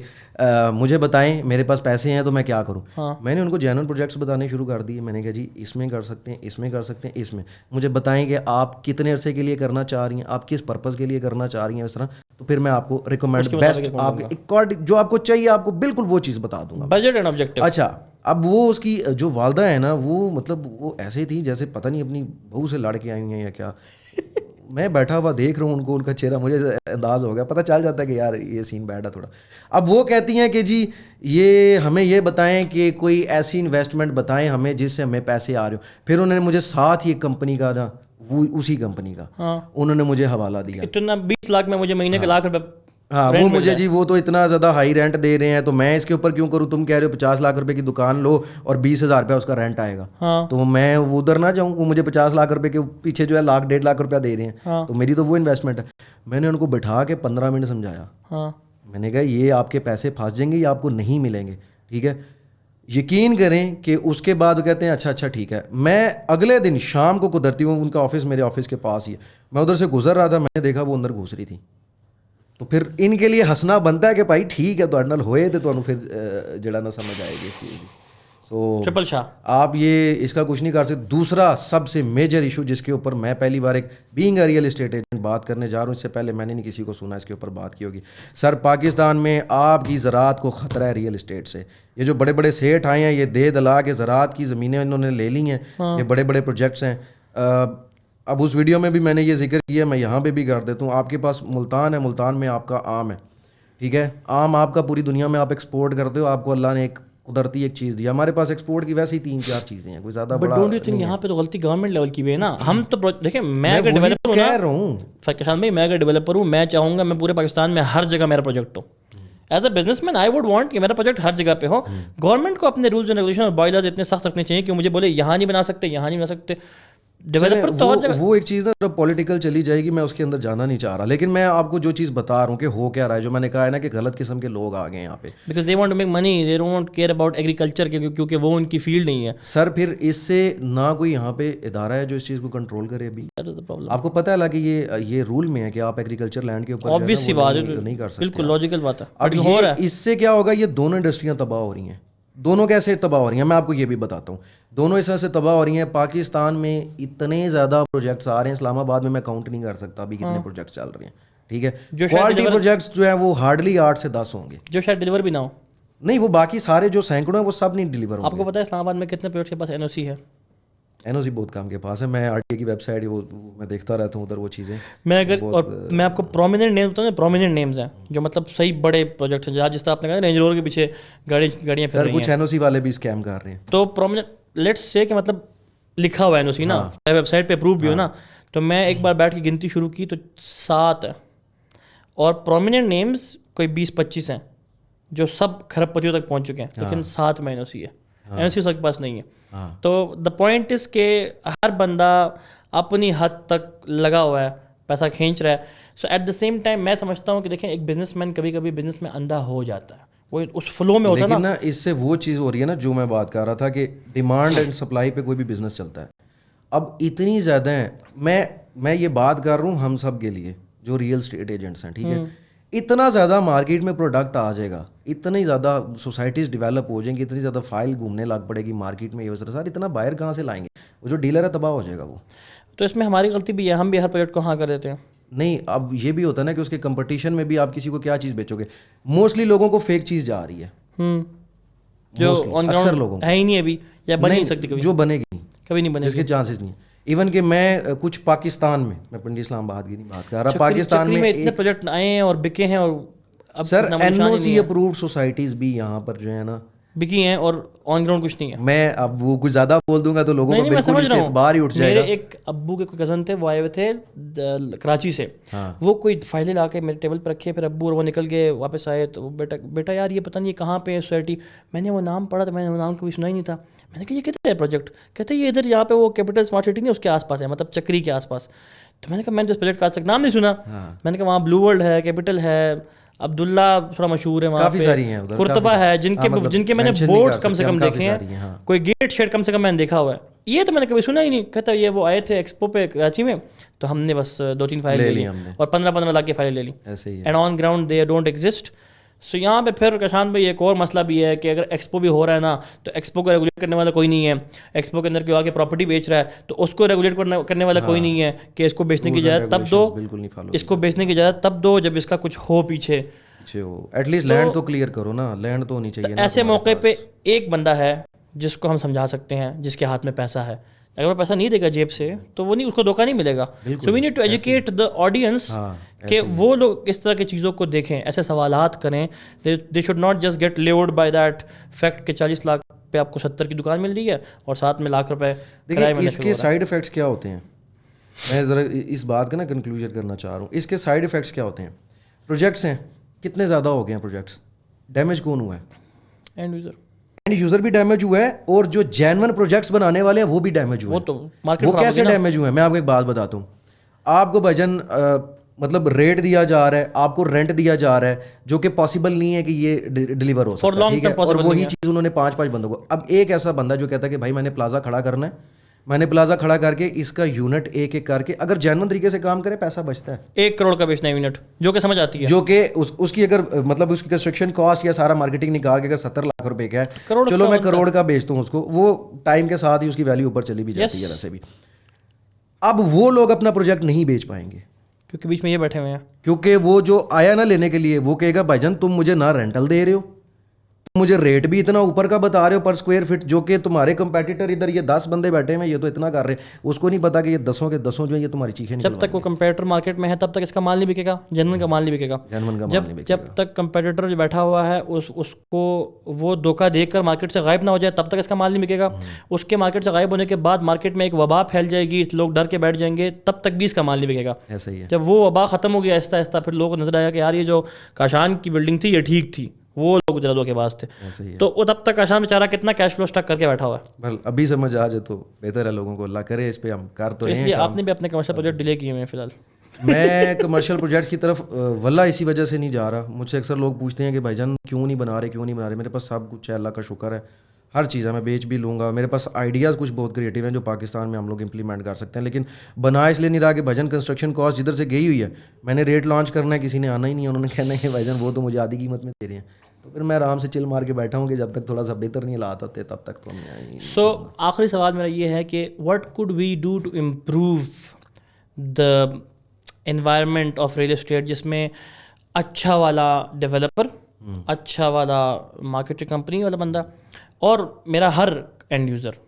مجھے بتائیں میرے پاس پیسے ہیں تو میں کیا کروں. میں نے ان کو جینون پروجیکٹس بتانے شروع کر دیے. میں نے کہا جی اس میں کر سکتے ہیں, اس میں کر سکتے ہیں, اس میں مجھے بتائیں کہ آپ کتنے عرصے کے لیے کرنا چاہ رہی ہیں, آپ کس پرپز کے لیے کرنا چاہ رہی ہیں, اس طرح. تو پھر میں آپ کو ریکمینڈ بیسٹ آپ کے اکارڈنگ جو آپ کو چاہیے آپ کو بالکل وہ چیز بتا دوں گا. Budget and objective. اچھا اب وہ اس کی جو والدہ ہے نا, وہ مطلب وہ ایسے تھی جیسے پتہ نہیں اپنی بہو سے لڑ کے آئی ہیں یا کیا. میں بیٹھا ہوا دیکھ رہا ہوں ان کو, ان کا چہرہ مجھے انداز ہو گیا, پتہ چل جاتا ہے کہ یار یہ سین بیڈ ہے تھوڑا. اب وہ کہتی ہیں کہ جی یہ ہمیں یہ بتائیں کہ کوئی ایسی انویسٹمنٹ بتائیں ہمیں جس سے ہمیں پیسے آ رہے ہوں. پھر انہوں نے مجھے ساتھ ہی ایک کمپنی کا نا, وہ اسی کمپنی کا انہوں نے مجھے حوالہ دیا. اتنا 20 لاکھ میں مجھے مہینے کا 1 لاکھ روپے. ہاں وہ مجھے جی وہ تو اتنا زیادہ ہائی رینٹ دے رہے ہیں تو میں اس کے اوپر کیوں کروں. تم کہہ رہے ہو 50 لاکھ روپے کی دکان لو اور 20,000 روپیہ اس کا رینٹ آئے گا, تو میں وہ ادھر نہ جاؤں. وہ مجھے 50 لاکھ روپے کے پیچھے جو ہے 1,00,000 1.5 روپیہ دے رہے ہیں, تو میری تو وہ انویسٹمنٹ ہے. میں نے ان کو بٹھا کے 15 منٹ سمجھایا. میں نے کہا یہ آپ کے پیسے پھنس جائیں گے, یہ آپ کو نہیں ملیں گے, ٹھیک ہے. یقین کریں کہ اس کے بعد وہ کہتے ہیں اچھا ٹھیک ہے. میں اگلے دن شام کو قدرتی ہوں, ان کا آفس میرے آفس کے پاس ہی ہے, میں ادھر سے گزر رہا تھا, میں نے دیکھا وہ اندر گھس رہی تھی. تو پھر ان کے لیے ہنسنا بنتا ہے کہ بھائی ٹھیک ہے تو نال ہوئے تو پھر جڑا نہ سمجھ آئے گی اس چیز کی. تو ٹرپل شاہ آپ یہ اس کا کچھ نہیں کر سکتے. دوسرا سب سے میجر ایشو جس کے اوپر میں پہلی بار ایک being a real estate agent بات کرنے جا رہا ہوں, اس سے پہلے میں نے نہیں کسی کو سنا اس کے اوپر بات کی ہوگی. سر پاکستان میں آپ کی زراعت کو خطرہ ہے ریئل اسٹیٹ سے. یہ جو بڑے بڑے سیٹ آئے ہیں یہ دے دلا کے زراعت کی زمینیں انہوں نے لے لی ہیں, یہ بڑے بڑے پروجیکٹس ہیں. اب اس ویڈیو میں بھی میں نے یہ ذکر کیا, میں یہاں پہ بھی کر دیتا ہوں. آپ کے پاس ملتان ہے, ملتان میں آپ کا آم ہے, ٹھیک ہے, آم آپ کا پوری دنیا میں آپ ایکسپورٹ کرتے ہو, آپ کو اللہ نے ایک قدرتی ایک چیز دی. ہمارے پاس ایکسپورٹ کی ویسے ہی 3-4 چیزیں ہیں, کوئی زیادہ بڑا. ڈونٹ یو تھنک یہاں پہ تو غلطی گورنمنٹ لیول کی بھی ہے نا. ہم تو دیکھیں, میں اگر ڈیولپر ہوں, کہہ رہا ہوں کشان بھائی, میں اگر ڈیولپر ہوں, میں چاہوں گا میں پورے پاکستان میں ہر جگہ میرا project who. As a business man I would want کہ میرا پروجیکٹ ہر جگہ پہ ہو. گورنمنٹ کو اپنے رولز اینڈ ریگولیشن اور بائی لاز اتنے سخت رکھنے چاہیے کہ مجھے بولے یہاں نہیں بنا سکتے, یہاں نہیں بنا سکتے. ڈیولپر تو ہر جگہ. وہ ایک چیز نا جو پولیٹیکل چلی جائے گی, میں اس کے اندر جانا نہیں چاہ رہا, لیکن میں آپ کو جو چیز بتا رہا ہوں کہ ہو کیا رہا ہے, جو میں نے کہا ہے نا کہ غلط قسم کے لوگ آ گئے ہیں یہاں پہ, because they want to make money, they don't care about agriculture, کیونکہ وہ ان کی فیلڈ نہیں ہے. سر پھر اس سے نہ کوئی یہاں پہ ادارہ ہے جو اس چیز کو کنٹرول کرے. ابھی آپ کو پتہ ہے لا کہ یہ رول میں ہے کہ آپ ایگریکلچر لینڈ کے اوپر آبویس سی بات ہے, نہیں کر سکتے. بالکل لاجیکل بات ہے. اب اس سے کیا ہوگا, یہ دونوں انڈسٹریاں تباہ ہو رہی ہیں. دونوں کیسے تباہ ہو رہی ہیں میں آپ کو یہ بھی بتاتا ہوں. دونوں اس طرح سے تباہ ہو رہی ہیں. پاکستان میں اتنے زیادہ پروجیکٹس آ رہے ہیں, اسلام آباد میں میں کاؤنٹ نہیں کر سکتا ابھی کتنے پروجیکٹس چل رہے ہیں, ٹھیک ہے. کوالٹی پروجیکٹس جو ہیں وہ ہارڈلی 8 سے 10 ہوں گے, جو شاید ڈیلیور بھی نہ ہو. نہیں, وہ باقی سارے جو سینکڑوں ہیں وہ سب نہیں ڈیلیور ہوں گے. آپ کو پتہ ہے اسلام آباد میں کتنے پروجیکٹ کے پاس این او سی ہے؟ این او سی بہت کام کے پاس ہے. میں آر ٹی اے کی ویب سائٹ وہ میں دیکھتا رہتا ہوں ادھر وہ چیزیں. میں اگر اور میں آپ کو پرومیننٹ نیمز بتاؤں, پرومیننٹ نیمز ہیں جو مطلب صحیح بڑے پروجیکٹس ہیں, جہاں جس طرح آپ نے کہا رینج روور کے پیچھے گاڑیاں پھر رہی ہیں. کچھ این او سی والے بھی اسکیم کر رہے ہیں. تو پرومیننٹ لیٹس سے کہ مطلب لکھا ہوا ہے این او سی نا, ویب سائٹ پہ اپروو بھی ہو نا, تو میں ایک بار بیٹھ کے گنتی شروع کی تو 7 ہے, اور پرومیننٹ نیمز کوئی 20-25 ہیں جو سب کھرب پتیوں تک پہنچ چکے ہیں, لیکن 7 میں این او سی ہے. این او سی سب کے پاس نہیں ہے. تو دا پوائنٹ از کہ ہر بندہ اپنی حد تک لگا ہوا ہے, پیسہ کھینچ رہا ہے. So at the same time میں سمجھتا ہوں کہ دیکھیں ایک بزنس مین کبھی کبھی بزنس میں اندھا ہو جاتا ہے, وہ اس فلو میں ہوتا ہے نا. اس سے وہ چیز ہو رہی ہے نا جو میں بات کر رہا تھا کہ ڈیمانڈ اینڈ سپلائی پہ کوئی بھی بزنس چلتا ہے. اب اتنی زیادہ ہیں, میں یہ بات کر رہا ہوں ہم سب کے لیے جو ریئل اسٹیٹ ایجنٹس ہیں, ٹھیک ہے. اتنا زیادہ مارکیٹ میں پروڈکٹ آ جائے گا, اتنی زیادہ سوسائٹیز ڈیولپ ہو جائیں گی, اتنی زیادہ فائل گھومنے لگ پڑے گی مارکیٹ میں, یہ وجہ سر اتنا بائر کہاں سے لائیں گے, وہ جو ڈیلر ہے تباہ ہو جائے گا وہ. تو اس میں ہماری غلطی بھی ہے, ہم بھی ہر پروجیکٹ کو ہاں کر دیتے ہیں. نہیں, اب یہ بھی ہوتا ہے نا کہ اس کے کمپٹیشن میں بھی آپ کسی کو کیا چیز بیچو گے. موسٹلی لوگوں کو فیک چیز جا رہی ہے, جو اکثر لوگوں ہے ہی نہیں ابھی, یا بن نہیں سکتی کبھی, جو بنے گی کبھی نہیں بنے اس کے چانسز نہیں. ایون کہ میں کچھ پاکستان میں پنڈی اسلام آباد کی نہیں بات کر رہا, پاکستان میں اتنے پروجیکٹ آئے ہیں اور بکے ہیں, اور اب سر این او سی اپرووڈ سوسائٹیز بھی یہاں پر جو ہے نا بکی ہیں, اور آن گراؤنڈ کچھ نہیں ہے. میں اب وہ کچھ زیادہ بول دوں گا تو لوگوں کو بالکل اس سے اعتبار ہی اٹھ جائے گا. میرے ایک ابو کے کوئی کزن تھے, وہ آئے ہوئے تھے کراچی سے, وہ کوئی فائلیں لا کے میرے ٹیبل پہ رکھے, پھر ابو اور وہ نکل گئے واپس آئے, تو بیٹا یار یہ پتہ نہیں کہاں پہ ہے سوسائٹی. میں نے وہ نام پڑھا تو میں نے وہ نام کبھی سنا ہی نہیں تھا. میں نے کہا یہ کدھر ہے پروجیکٹ, کہتے یہ ادھر یہاں پہ وہ کیپٹل اسمارٹ سٹی نہیں اس کے آس پاس ہے, مطلب چکری کے آس پاس. تو میں نے کہا میں نے اس پروجیکٹ کا آج تک نام نہیں سنا. میں نے کہا وہاں بلو ورلڈ ہے, کیپٹل ہے, عبداللہ تھوڑا مشہور ہے, وہاں پہ قرطبہ ہے, جن کے میں نے بورڈز کم سے کم دیکھے ہیں, کوئی گیٹ شیڈ کم سے کم میں نے دیکھا ہوا ہے. یہ تو میں نے کبھی سنا ہی نہیں. کہتا یہ وہ آئے تھے ایکسپو پہ کراچی میں, تو ہم نے بس 2-3 فائل لے لی اور 15 لاکھ کی فائل لے لی, and on ground they don't exist. So یہاں پہ پھر کشان بھائی ایک اور مسئلہ بھی ہے کہ اگر ایکسپو بھی ہو رہا ہے نا, تو ایکسپو کو ریگولیٹ کرنے والا کوئی نہیں ہے. ایکسپو کے اندر کوئی آ کے پراپرٹی بیچ رہا ہے تو اس کو ریگولیٹ کرنے والا کوئی نہیں ہے کہ اس کو بیچنے کی اجازت تب دو, اس کو بیچنے کی اجازت تب دو جب اس کا کچھ ہو پیچھے. ایٹ لیسٹ لینڈ تو کلیئر کرو نا, لینڈ تو ہونی چاہیے. ایسے موقع پہ ایک بندہ ہے جس کو ہم سمجھا سکتے ہیں, جس کے ہاتھ میں پیسہ ہے. اگر وہ پیسہ نہیں دے گا جیب سے تو وہ نہیں, اس کو دھوکہ نہیں ملے گا. So we need to educate the audience کہ وہ لوگ اس طرح کی چیزوں کو دیکھیں, ایسے سوالات کریں. They should not just get lured by that fact کہ 40 لاکھ پہ آپ کو 70 کی دکان مل رہی ہے اور ساتھ میں لاکھ روپے. دیکھیں اس کے سائڈ افیکٹس کیا ہوتے ہیں, میں ذرا اس بات کا نا کنکلوژن کرنا چاہ رہا ہوں. اس کے سائڈ افیکٹس کیا ہوتے ہیں؟ پروجیکٹس ہیں کتنے زیادہ ہو گئے ہیں پروجیکٹس, ڈیمیج کون ہوا ہے؟ اینڈ یوزر بھی ڈیمیج ہوا ہے, اور جو جینون پروجیکٹس بنانے والے ہیں وہ بھی ڈیمیج ہوئے ہیں. وہ کیسے ڈیمیج ہوئے ہیں میں آپ کو ایک بات بتاتا ہوں. آپ کو بھجن مطلب ریٹ دیا جا رہا ہے, آپ کو رینٹ دیا جا رہا ہے جو کہ پاسبل نہیں ہے کہ یہ ڈیلیور ہو سکتا ہے, ٹھیک ہے, اور وہی چیز انہوں نے 5 بندوں کو. اب ایک ایسا بندہ جو کہتا ہے کہ بھائی میں نے پلازا کھڑا کرنا ہے, میں نے پلازا کھڑا کر کے اس کا یونٹ ایک ایک کر کے اگر جینون طریقے سے کام کرے پیسہ بچتا ہے. 1 کروڑ کا بیچنا ہے یونٹ, جو کہ سمجھ آتی ہے, جو کہ اس کی اگر مطلب اس کی کنسٹرکشن کاسٹ یا سارا مارکیٹنگ نکال کے اگر 70 لاکھ روپے کا ہے, چلو میں کروڑ کا بیچتا ہوں اس کو, وہ ٹائم کے ساتھ ہی اس کی ویلیو اوپر چلی بھی جاتی ہے ویسے بھی. اب وہ لوگ اپنا پروجیکٹ نہیں بیچ پائیں گے کیونکہ بیچ میں یہ بیٹھے ہوئے ہیں, کیونکہ وہ جو آیا نا لینے کے لیے وہ کہے گا بھائی جان تم مجھے نہ رینٹل دے رہے ہو, مجھے ریٹ بھی اتنا اوپر کا بتا رہے ہو پر اسکوائر فٹ, جو کہ تمہارے کمپیٹیٹر ادھر یہ 10 بندے بیٹھے ہیں یہ تو اتنا کر رہے ہیں, اس کو نہیں پتا کہ یہ 10 کے 10 جو ہیں یہ تمہاری چیخیں جب تک وہ کمپیٹیٹر مارکیٹ میں ہے تب تک اس کا مال نہیں بکے گا, جنون کا مال نہیں بکے گا. جب تک کمپیٹیٹر جو بیٹھا ہوا ہے اس کو وہ دھوکہ دے کر مارکیٹ سے غائب نہ ہو جائے تب تک اس کا مال نہیں بکے گا. اس کے مارکیٹ سے غائب ہونے کے بعد مارکیٹ میں ایک وبا پھیل جائے گی, لوگ ڈر کے بیٹھ جائیں گے, تب تک بھی اس کا مال نہیں بکے گا. ایسا ہی ہے. جب وہ وبا ختم ہو گیا آہستہ آہستہ پھر لوگوں کو نظر آیا کہ یار یہ جو کاشان کی بلڈنگ تھی یہ ٹھیک تھی, وہ لوگ جلدوں کے پاس تھے, تو وہ تب تک کاشان بیچارہ کتنا کیش فلو اسٹک کر کے بیٹھا ہوا ہے. بل ابھی سمجھ آ جائے تو بہتر ہے لوگوں کو, اللہ کرے اس پہ ہم کر تو رہے ہیں. اس لیے آپ نے بھی اپنے کمرشل پروجیکٹ ڈیلے کیے ہوئے ہیں فی الحال. میں کمرشل پروجیکٹ کی طرف واللہ اسی وجہ سے نہیں جا رہا. مجھ سے اکثر لوگ پوچھتے ہیں کہ بھائی جان کیوں نہیں بنا رہے. میرے پاس سب کچھ ہے, اللہ کا شکر ہے, ہر چیز ہے, میں بیچ بھی لوں گا. میرے پاس آئیڈیاز کچھ بہت کریٹیو ہیں جو پاکستان میں ہم لوگ امپلیمنٹ کر سکتے ہیں, لیکن بنا اس لیے نہیں رہا کہ بھائی جان کنسٹرکشن کاسٹ جدھر سے گئی ہوئی ہے, میں نے ریٹ لانچ کرنا ہے, کسی نے آنا ہی نہیں ہے, انہوں نے کہنا ہے کہ بھائی جان وہ تو مجھے آدھی قیمت میں دے رہے ہیں. تو پھر میں آرام سے چل مار کے بیٹھا ہوں کہ جب تک تھوڑا سا بہتر نہیں حالات ہوتے تب تک تو ہم. سو آخری سوال میرا یہ ہے کہ what could we do to improve the environment of real estate, جس میں اچھا والا ڈیولپر, اچھا والا مارکیٹنگ کمپنی والا بندہ, اور میرا ہر اینڈ یوزر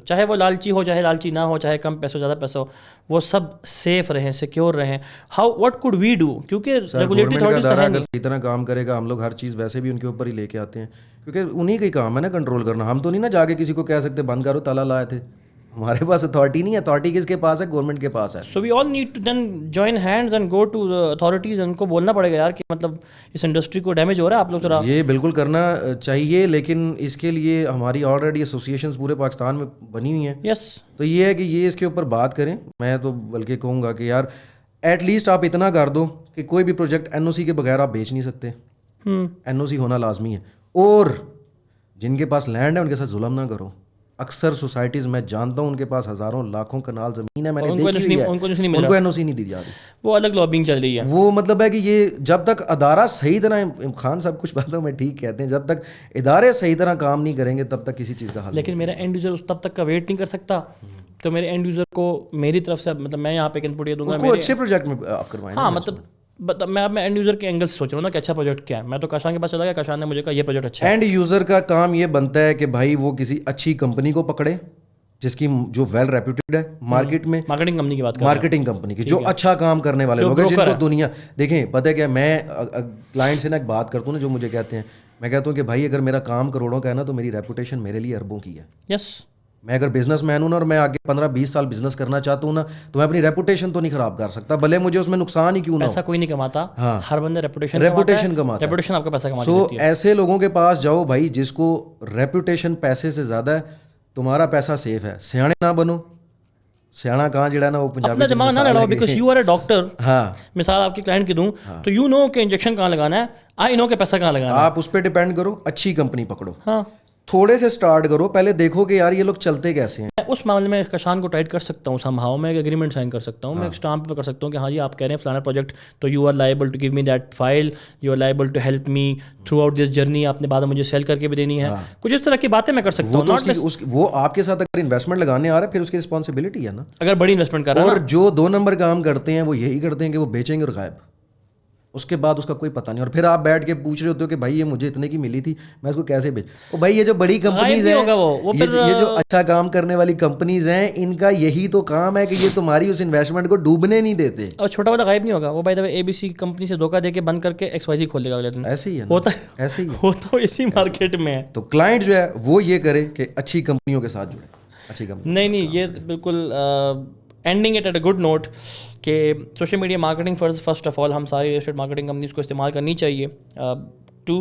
چاہے وہ لالچی ہو چاہے لالچی نہ ہو, چاہے کم پیسہ زیادہ پیسہ ہو, وہ سب سیف رہیں, سیکیور رہیں. واٹ کوڈ وی ڈو, کیونکہ ریگولیٹری اتھارٹیز اگر صحیح طرح کام کرے گا, ہم لوگ ہر چیز ویسے بھی ان کے اوپر ہی لے کے آتے ہیں کیونکہ انہیں کا ہی کام ہے نا کنٹرول کرنا. ہم تو نہیں نا جا کے کسی کو کہہ سکتے بند کرو, تالا لائے تھے. ہمارے پاس اتھارٹی نہیں ہے, اتھارٹی کس کے پاس ہے, گورنمنٹ کے پاس ہے. So we all need to then join hands and go to authorities, ان کو بولنا پڑے گا یار کہ مطلب اس انڈسٹری کو ڈیمیج ہو رہا ہے, آپ لوگ ذرا. یہ بالکل کرنا چاہیے, لیکن اس کے لیے ہماری آلریڈی ایسوسیشنز پورے پاکستان میں بنی ہوئی ہیں. یس, تو یہ ہے کہ یہ اس کے اوپر بات کریں. میں تو بلکہ کہوں گا کہ یار ایٹ لیسٹ آپ اتنا کر دو کہ کوئی بھی پروجیکٹ این او سی کے بغیر آپ بیچ نہیں سکتے, این او سی ہونا لازمی ہے. اور جن کے پاس لینڈ ہے ان کے ساتھ ظلم نہ کرو. اکثر سوسائٹیز میں جانتا ہوں ان کے پاس ہزاروں لاکھوں کنال زمین ہے, میں نے دیکھی ہوئی ہے, ان کو این او سی نہیں دی جا رہی, وہ الگ لابنگ چل رہی ہے. وہ مطلب ہے کہ یہ جب تک ادارہ صحیح طرح, خان صاحب کچھ باتوں میں ٹھیک کہتے ہیں, جب تک ادارے صحیح طرح کام نہیں کریں گے تب تک کسی چیز کا حل. لیکن میرا اینڈ یوزر تب تک کا ویٹ نہیں کر سکتا, تو میرے اینڈ یوزر کو میری طرف سے مطلب میں یہاں پہ ایک انپٹ یہ دوں گا, اس کو اچھے پروجیکٹ میں آپ کروائیں. ہاں مطلب میں اب اینڈ یوزر کے اینگل سے سوچ رہا ہوں نا کہ اچھا پروجیکٹ کیا ہے. میں تو کاشان کے پاس چلا گیا, کاشان نے مجھے کہا یہ پروجیکٹ اچھا ہے. اینڈ یوزر کا کام یہ بنتا ہے کہ بھائی وہ کسی اچھی کمپنی کو پکڑے جس کی جو ویل ریپیوٹیڈ ہے مارکیٹ میں, مارکیٹنگ کمپنی کی بات کر, مارکیٹنگ کمپنی کی جو اچھا کام کرنے والے لوگ ہیں, جن کو دنیا دیکھیں. پتہ ہے کیا, میں کلائنٹ سے نا ایک بات کرتا ہوں نا, جو مجھے کہتے ہیں, میں کہتا ہوں کہ بھائی اگر میرا کام کروڑوں کا ہے نا تو میری ریپوٹیشن میرے لیے اربوں کی ہے. یس, میں اگر بزنس مین ہوں نا اور میں آگے 15-20 سال بزنس کرنا چاہتا ہوں نا تو میں اپنی ریپوٹیشن تو نہیں خراب کر سکتا, بھلے مجھے اس میں نقصان ہی کیوں نہ ہو. پیسہ کوئی نہیں کماتا, ہر بندہ ریپوٹیشن کماتا ہے. ریپوٹیشن آپ کا پیسہ کماتا ہے. سو ایسے لوگوں کے پاس جاؤ بھائی جس کو ریپوٹیشن پیسے سے زیادہ ہے, تمہارا پیسہ سیف ہے. سیانے نہ بنو, سیاح کہاں جڑا نا وہ پنجابی دماغ نہ لڑاؤ, because you are a doctor. ہاں, مثال آپ کی کلائنٹ کی دوں تو یو نو کہ انجیکشن کہاں لگانا ہے, آئی نو کہ پیسہ کہاں لگانا ہے. آپ اس پہ ڈپینڈ کرو, اچھی کمپنی پکڑو. ہاں, تھوڑے سے سٹارٹ کرو, پہلے دیکھو کہ یار یہ لوگ چلتے کیسے ہیں. میں اس معاملے میں کاشان کو ٹائٹ کر سکتا ہوں, سم ہاؤ میں ایک ایگریمنٹ سائن کر سکتا ہوں, میں ایک اسٹامپ پہ کر سکتا ہوں کہ ہاں جی آپ کہہ رہے ہیں فلانا پروجیکٹ, تو you are liable to give me that file, you are liable to help me throughout this journey. آپ نے بعد میں مجھے سیل کر کے بھی دینی ہے, کچھ اس طرح کی باتیں میں کر سکتا ہوں. وہ آپ کے ساتھ اگر انویسٹمنٹ لگانے آ رہا ہے پھر اس کی رسپانسبلٹی ہے نا, اگر بڑی انویسٹمنٹ کر رہا ہے. اور جو 2 نمبر کام کرتے ہیں وہ یہی کرتے ہیں کہ وہ بیچیں گے اور غائب, اس کے بعد اس کا کوئی پتہ نہیں. اور پھر آپ بیٹھ کے پوچھ رہے ہوتے ہو کہ بھائی یہ مجھے اتنے کی ملی تھی, میں اس کو کیسے بیچ. او بھائی یہ جو بڑی کمپنیز ہیں, یہ جو اچھا کام کرنے والی کمپنیز ہیں, ان کا یہی تو کام ہے کہ یہ تمہاری اس انویسٹمنٹ کو ڈوبنے نہیں دیتے. اور چھوٹا والا غائب نہیں ہوگا, وہ بھائی اے بی سی کمپنی سے دھوکہ دے کے بند کر کے ایکس وائی زی کھول دے گا اگلے دن. ایسے ہی ہے, ہوتا ہے, ایسے ہی ہوتا اسی مارکیٹ میں ہے. تو کلائنٹ جو ہے وہ یہ کرے کہ اچھی کمپنیوں کے ساتھ جڑے, اچھی کمپنی. نہیں, یہ بالکل ending it at a good note کہ social media marketing first of all ہم ساری ریل اسٹیٹ مارکیٹنگ کمپنیز کو استعمال کرنی چاہیے ٹو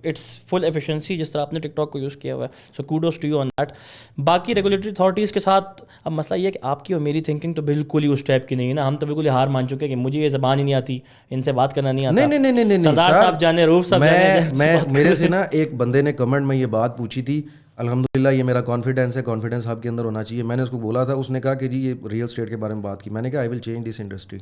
اٹس فل ایفیشنسی, جس طرح آپ نے ٹک ٹاک کو یوز کیا ہوا ہے. So kudos to you on that. باقی ریگولیٹری اتھارٹیز کے ساتھ اب مسئلہ یہ ہے کہ آپ کی اور میری تھنکنگ تو بالکل ہی اس ٹائپ کی نہیں ہے نا. ہم تو بالکل ہار مان چکے ہیں کہ مجھے یہ زبان ہی نہیں آتی, ان سے بات کرنا نہیں آتا. نہیں, سردار صاحب جانے, روف صاحب جانے. میرے سے نا ایک بندے نے کمنٹ میں یہ بات پوچھی تھی, الحمدللہ یہ میرا کانفیڈینس ہے, کانفیڈینس آپ کے اندر ہونا چاہیے. میں نے اس کو بولا تھا, اس نے کہا کہ جی یہ ریئل اسٹیٹ کے بارے میں بات کی, میں نے کہا آئی ول چینج دس انڈسٹری,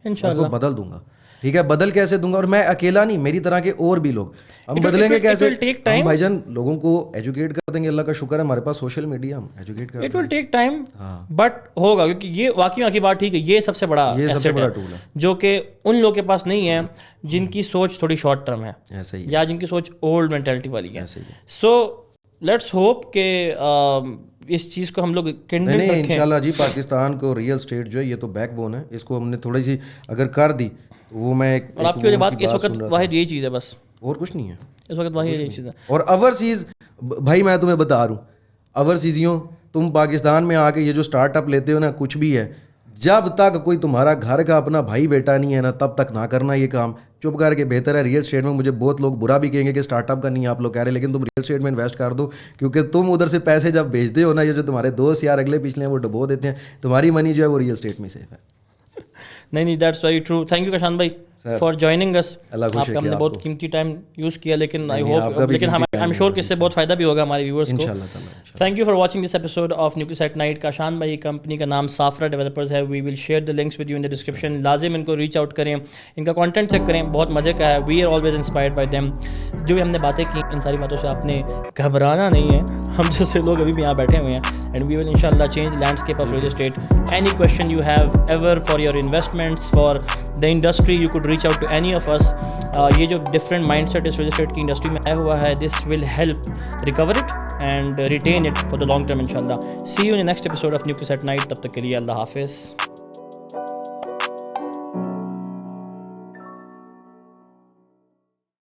انشاءاللہ اس کو بدل دوں گا. ٹھیک ہے, بدل کیسے دوں گا, اور میں اکیلا نہیں, میری طرح کے اور بھی لوگ. ہم بدلیں گے کیسے, ہم بھائی جان لوگوں کو ایجوکیٹ کر دیں گے. اللہ کا شکر ہے ہمارے پاس سوشل میڈیا, ہم ایجوکیٹ کر دیں گے. It will take time but ہوگا, کیونکہ یہ واقعی کی بات ٹھیک ہے, یہ سب سے بڑا ٹول ہے جو کہ ان لوگوں کے پاس نہیں ہے جن کی سوچ تھوڑی شارٹ ٹرم ہے, ایسے ہی یا جن کی سوچ اولڈ مینٹلٹی والی ہے. ایسے ہی. سو لیٹس ہوپ کہ اس چیز کو ہم لوگ نہیں نہیں انشاءاللہ جی, پاکستان کو ریئل اسٹیٹ جو ہے یہ تو بیک بون ہے, اس کو ہم نے تھوڑی سی اگر کر دی تو وہ میں اور آپ کی وجہ بات کہ اس وقت واحد یہی چیز ہے, بس اور کچھ نہیں ہے اس وقت واحد یہی چیز ہے. اور اوورسیز بھائی میں تمہیں بتا رہا ہوں, اوورسیزیوں تم پاکستان میں آ کے یہ جو اسٹارٹ اپ لیتے ہو نا, کچھ بھی ہے, جب تک کوئی تمہارا گھر کا اپنا بھائی بیٹا نہیں ہے نا, تب تک نہ کرنا یہ کام. چپ کر کے بہتر ہے ریئل اسٹیٹ میں. مجھے بہت لوگ برا بھی کہیں گے کہ اسٹارٹ اپ کا نہیں آپ لوگ کہہ رہے, لیکن تم ریئل اسٹیٹ میں انویسٹ کر دو, کیونکہ تم ادھر سے پیسے جب بھیجتے ہو نا, یہ جو تمہارے دوست یار اگلے پچھلے ہیں وہ ڈبو دیتے ہیں, تمہاری منی جو ہے وہ ریئل اسٹیٹ میں سیف ہے. نہیں that's very true. Thank you Kashan بھائی فار جوائننگ اس. آپ کا ہم نے بہت قیمتی ٹائم یوز کیا, لیکن آئی ہوپ, لیکن آئی ایم شیور کہ اس سے بہت فائدہ بھی ہوگا ہمارے ویورس کو. Thank you for watching this episode of Nucleosite Night. Kashan بھائی کمپنی کا نام سافرا ڈیولپرز ہے. We will share the links with you in the description. لازم ان کو ریچ آؤٹ کریں, ان کا کانٹینٹ چیک کریں, بہت مزے کا ہے. We are always inspired by them. جو بھی ہم نے باتیں کی ان ساری باتوں سے آپ نے گھبرانا نہیں ہے, ہم جیسے لوگ ابھی بھی یہاں بیٹھے ہوئے ہیں. اینڈ وی ول انشاءاللہ change landscape of real estate. Any question you have ever for your investments for the industry, you could reach out to any of us. یہ جو ڈفرینٹ مائنڈ سیٹ اس ریئل اسٹیٹ کی industry میں آیا ہوا ہے, this will help recover it and retain it for the long term انشاءاللہ. See you in next episode of Nucleosite Night. تب تک کے لیے اللہ حافظ.